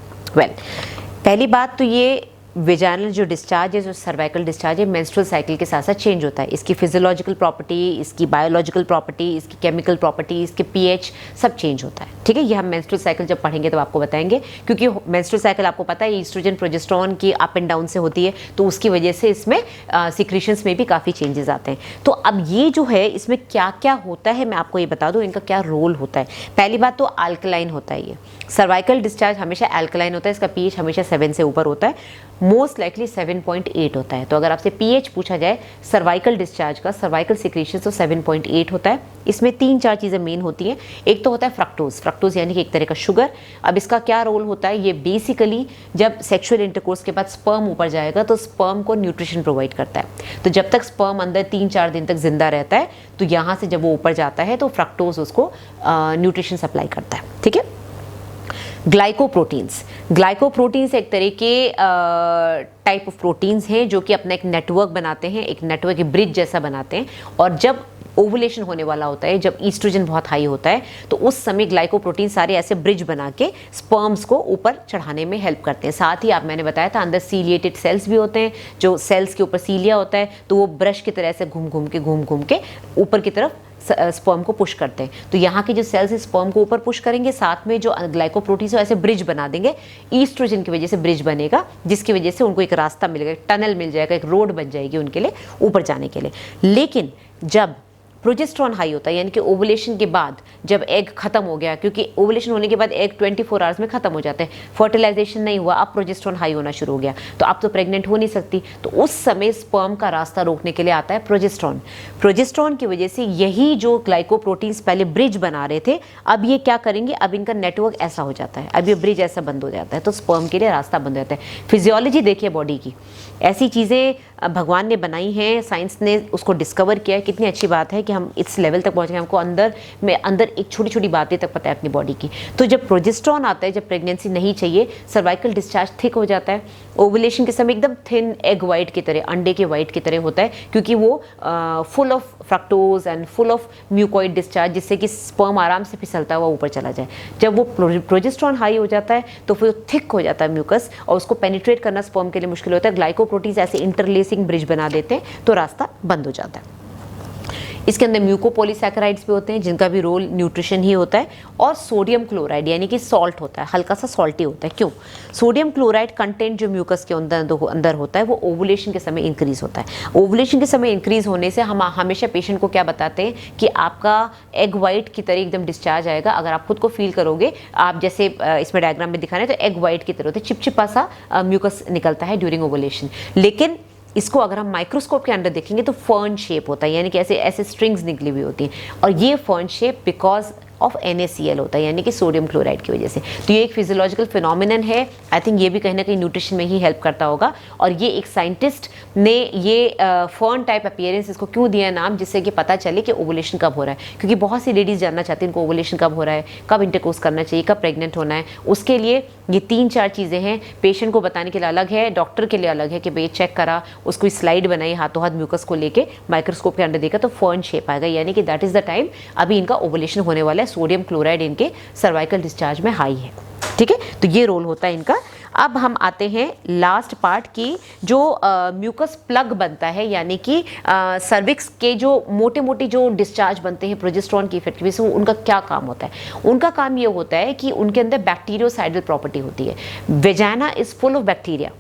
Speaker 1: पहली बात तो ये विजाइनल जो डिस्चार्ज है, जो सर्वाइकल डिस्चार्ज है, मेंस्ट्रुअल साइकिल के साथ साथ चेंज होता है। इसकी फिजियोलॉजिकल प्रॉपर्टी, इसकी बायोलॉजिकल प्रॉपर्टी, इसकी केमिकल प्रॉपर्टी, इसके पीएच सब चेंज होता है, ठीक है। ये हम मेंस्ट्रुअल साइकिल जब पढ़ेंगे तो आपको बताएंगे, क्योंकि मेंस्ट्रुअल साइकिल आपको पता है ईस्ट्रोजन प्रोजेस्टेरोन की अप एंड डाउन से होती है, तो उसकी वजह से इसमें सिक्रीशंस में भी काफ़ी चेंजेस आते हैं। तो अब ये जो है, इसमें क्या क्या होता है मैं आपको ये बता दूँ, इनका क्या रोल होता है। पहली बात तो अल्कलाइन होता है। ये सर्वाइकल डिस्चार्ज हमेशा अल्कलाइन होता है, इसका पीएच हमेशा 7 से ऊपर होता है, मोस्ट लाइकली 7.8 होता है। तो अगर आपसे पीएच पूछा जाए सर्वाइकल डिस्चार्ज का, सर्वाइकल सिक्रीशन, तो 7.8 होता है। इसमें 3-4 चीज़ें मेन होती हैं। एक तो होता है फ्रक्टोज यानी कि एक तरह का शुगर। अब इसका क्या रोल होता है, ये बेसिकली जब सेक्सुअल इंटरकोर्स के बाद स्पर्म ऊपर जाएगा तो स्पर्म को न्यूट्रिशन प्रोवाइड करता है। तो जब तक स्पर्म अंदर 3-4 दिन तक जिंदा रहता है, तो यहाँ से जब वो ऊपर जाता है तो फ्रक्टोज उसको न्यूट्रिशन सप्लाई करता है, ठीक है। ग्लाइकोप्रोटीन्स एक तरह के टाइप ऑफ प्रोटीन्स हैं जो कि अपना एक नेटवर्क बनाते हैं, एक नेटवर्क ब्रिज जैसा बनाते हैं। और जब ओवुलेशन होने वाला होता है, जब ईस्ट्रोजन बहुत हाई होता है, तो उस समय ग्लाइकोप्रोटीन सारे ऐसे ब्रिज बना के स्पर्म्स को ऊपर चढ़ाने में हेल्प करते हैं। साथ ही आप मैंने बताया था अंदर सीलिएटेड सेल्स भी होते हैं, जो सेल्स के ऊपर सीलिया होता है, तो वो ब्रश की तरह से घूम घूम के ऊपर की तरफ स्पर्म को पुश करते हैं। तो यहाँ के जो सेल्स स्पर्म को ऊपर पुश करेंगे, साथ में जो ग्लाइकोप्रोटीन ऐसे ब्रिज बना देंगे, ईस्ट्रोजन की वजह से ब्रिज बनेगा, जिसकी वजह से उनको एक रास्ता मिलेगा, एक टनल मिल जाएगा, एक रोड बन जाएगी उनके लिए ऊपर जाने के लिए। लेकिन जब प्रोजेस्टेरॉन हाई होता है, यानी कि ओवुलेशन के बाद जब एग खत्म हो गया, क्योंकि ओवुलेशन होने के बाद एग 24 आवर्स में खत्म हो जाते हैं, फर्टिलाइजेशन नहीं हुआ, अब प्रोजेस्टेरॉन हाई होना शुरू हो गया, तो अब तो प्रेग्नेंट हो नहीं सकती, तो उस समय स्पर्म का रास्ता रोकने के लिए आता है प्रोजेस्टेरॉन। प्रोजेस्टेरॉन की वजह से यही जो ग्लाइकोप्रोटीन्स पहले ब्रिज बना रहे थे, अब ये क्या करेंगे, अब इनका नेटवर्क ऐसा हो जाता है, अब ये ब्रिज ऐसा बंद हो जाता है, तो स्पर्म के लिए रास्ता बंद हो जाता है। फिजियोलॉजी देखिए बॉडी की, ऐसी चीज़ें भगवान ने बनाई हैं, साइंस ने उसको डिस्कवर किया है, कितनी अच्छी बात है कि हम इस लेवल तक पहुंच गए, हमको अंदर एक छोटी छोटी बातें तक पता है अपनी बॉडी की। तो जब प्रोजेस्टेरॉन आता है, जब प्रेगनेंसी नहीं चाहिए, सर्वाइकल डिस्चार्ज थिक हो जाता है, ओवुलेशन के समय एकदम थिन एग वाइट की तरह, अंडे के वाइट की तरह होता है, क्योंकि वो full of fructose and full of mucoid discharge, जिससे कि स्पर्म आराम से फिसलता हुआ ऊपर चला जाए। जब वो प्रोजेस्टेरॉन हाई हो जाता है तो फिर थिक हो जाता है म्यूकस, और उसको पेनिट्रेट करना स्पर्म के लिए मुश्किल होता है। ग्लाइकोप्रोटीन्स ऐसे इंटरलेसिंग ब्रिज बना देते हैं, तो रास्ता बंद हो जाता है। इसके अंदर म्यूकोपॉलीसैकेराइड्स भी होते हैं, जिनका भी रोल न्यूट्रिशन ही होता है, और सोडियम क्लोराइड यानी कि सॉल्ट होता है, हल्का सा सॉल्टी होता है। क्यों? सोडियम क्लोराइड कंटेंट जो म्यूकस के अंदर होता है, वो ओवुलेशन के समय इंक्रीज होता है। ओवुलेशन के समय इंक्रीज होने से हम हमेशा पेशेंट को क्या बताते हैं कि आपका एग वाइट की तरह एकदम डिस्चार्ज आएगा। अगर आप खुद को फील करोगे, आप जैसे इसमें डायग्राम में दिखा रहे हैं, तो एग वाइट की तरह होता है, चिपचिपा सा म्यूकस निकलता है ड्यूरिंग ओवुलेशन। लेकिन इसको अगर हम माइक्रोस्कोप के अंदर देखेंगे तो फर्न शेप होता है, यानी कि ऐसे ऐसे स्ट्रिंग्स निकली हुई होती हैं, और ये fern shape because of NaCl होता है, यानी कि सोडियम क्लोराइड की वजह से। तो ये एक फिजियोलॉजिकल फिनोमिनन है। आई थिंक ये भी कहीं ना कहीं न्यूट्रिशन में ही हेल्प करता होगा। और ये एक साइंटिस्ट ने ये फर्न टाइप अपीयरेंस इसको क्यों दिया नाम, जिससे कि पता चले कि ओवुलेशन कब हो रहा है, क्योंकि बहुत सी लेडीज़ जानना चाहती हैं इनको ओवुलेशन कब हो रहा है, कब इंटरकोर्स करना चाहिए, कब प्रेग्नेंट होना है। उसके लिए ये 3-4 चीज़ें हैं, पेशेंट को बताने के लिए अलग है, डॉक्टर के लिए अलग है कि भाई चेक करा, उसको स्लाइड बनाई हाथों हाथ म्यूकस को लेके, माइक्रोस्कोप के अंदर देखा तो फर्न शेप आएगा, यानी कि दैट इज़ द टाइम अभी इनका ओवुलेशन होने वाला है। सोडियम क्लोराइड इनके सर्वाइकल डिस्चार्ज में हाई है। ठीक है, तो ये रोल होता है इनका। अब हम आते हैं लास्ट पार्ट की, जो म्यूकस प्लग बनता है, यानी कि सर्विक्स के जो मोटे मोटे जो डिस्चार्ज बनते हैं प्रोजेस्टेरॉन की इफेक्ट की वजह से, उनका क्या काम होता है? उनका काम ये होता है कि उनके अंदर बैक्टीरियोसाइडल प्रॉपर्टी होती है। Vagina is full of bacteria.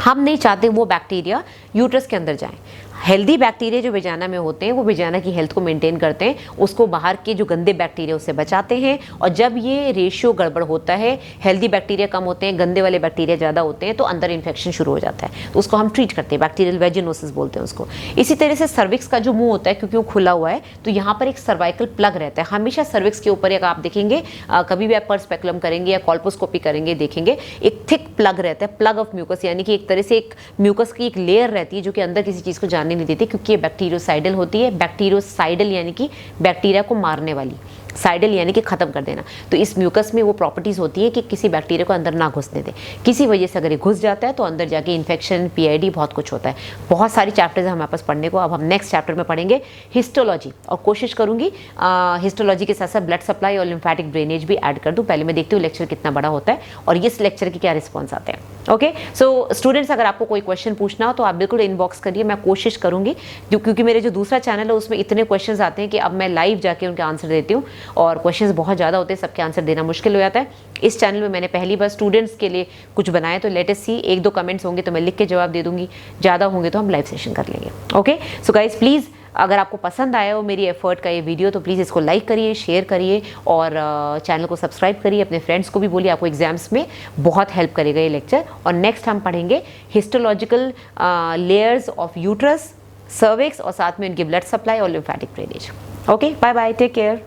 Speaker 1: हम नहीं चाहते वो बैक्टीरिया यूट्रस के अंदर जाएं। हेल्दी बैक्टीरिया जो वेजाना में होते हैं, वो वेजाना की हेल्थ को मेंटेन करते हैं, उसको बाहर के जो गंदे बैक्टीरिया उससे बचाते हैं। और जब ये रेशियो गड़बड़ होता है, हेल्दी बैक्टीरिया कम होते हैं, गंदे वाले बैक्टीरिया ज़्यादा होते हैं, तो अंदर इन्फेक्शन शुरू हो जाता है, तो उसको हम ट्रीट करते हैं, बैक्टीरियल वेजिनोसिस बोलते हैं उसको। इसी तरह से सर्विक्स का जो मुंह होता है, क्योंकि वो खुला हुआ है, तो यहाँ पर एक सर्वाइकल प्लग रहता है हमेशा सर्विक्स के ऊपर। एक आप देखेंगे, कभी भी आप परस्पेकुलम करेंगे या कॉल्पोस्कोपी करेंगे, देखेंगे एक थिक प्लग रहता है, प्लग ऑफ म्यूकस, यानी कि एक तरह से एक म्यूकस की एक लेयर रहती है जो कि अंदर किसी चीज़ को जानने नहीं देती, क्योंकि ये बैक्टीरियोसाइडल होती है। बैक्टीरियोसाइडल यानी कि बैक्टीरिया को मारने वाली, साइडल यानी कि खत्म कर देना। तो इस म्यूकस में वो प्रॉपर्टीज होती है कि किसी बैक्टीरिया को अंदर ना घुसने दे। किसी वजह से अगर ये घुस जाता है तो अंदर जाके इन्फेक्शन, PID बहुत कुछ होता है। बहुत सारी चैप्टर्स हैं हमारे पास पढ़ने को। अब हम नेक्स्ट चैप्टर में पढ़ेंगे हिस्टोलॉजी, और कोशिश करूंगी हिस्टोलॉजी के साथ साथ ब्लड सप्लाई और लिम्फेटिक ड्रेनेज भी ऐड कर दूं। पहले मैं देखती हूँ लेक्चर कितना बड़ा होता है और इस लेक्चर के क्या रिस्पॉन्स आते हैं। ओके, सो स्टूडेंट्स, अगर आपको कोई क्वेश्चन पूछना हो तो आप बिल्कुल इनबॉक्स करिए, मैं कोशिश करूंगी, क्योंकि मेरे जो दूसरा चैनल है उसमें इतने क्वेश्चंस आते हैं कि अब मैं लाइव जाके उनके आंसर देती हूँ, और क्वेश्चंस बहुत ज़्यादा होते हैं, सबके आंसर देना मुश्किल हो जाता है। इस चैनल में मैंने पहली बार स्टूडेंट्स के लिए कुछ बनाया, तो लेट अस सी। 1-2 कमेंट्स होंगे तो मैं लिख के जवाब दे दूंगी, ज़्यादा होंगे तो हम लाइव सेशन कर लेंगे। ओके, सो गाइज प्लीज़, अगर आपको पसंद आया हो मेरी एफर्ट का ये वीडियो, तो प्लीज़ इसको लाइक करिए, शेयर करिए, और चैनल को सब्सक्राइब करिए। अपने फ्रेंड्स को भी बोलिए, आपको एग्जाम्स में बहुत हेल्प करेगा ये लेक्चर। और नेक्स्ट हम पढ़ेंगे histological layers of uterus, cervix, और साथ में उनकी ब्लड सप्लाई और lymphatic drainage. Okay, bye bye, take care.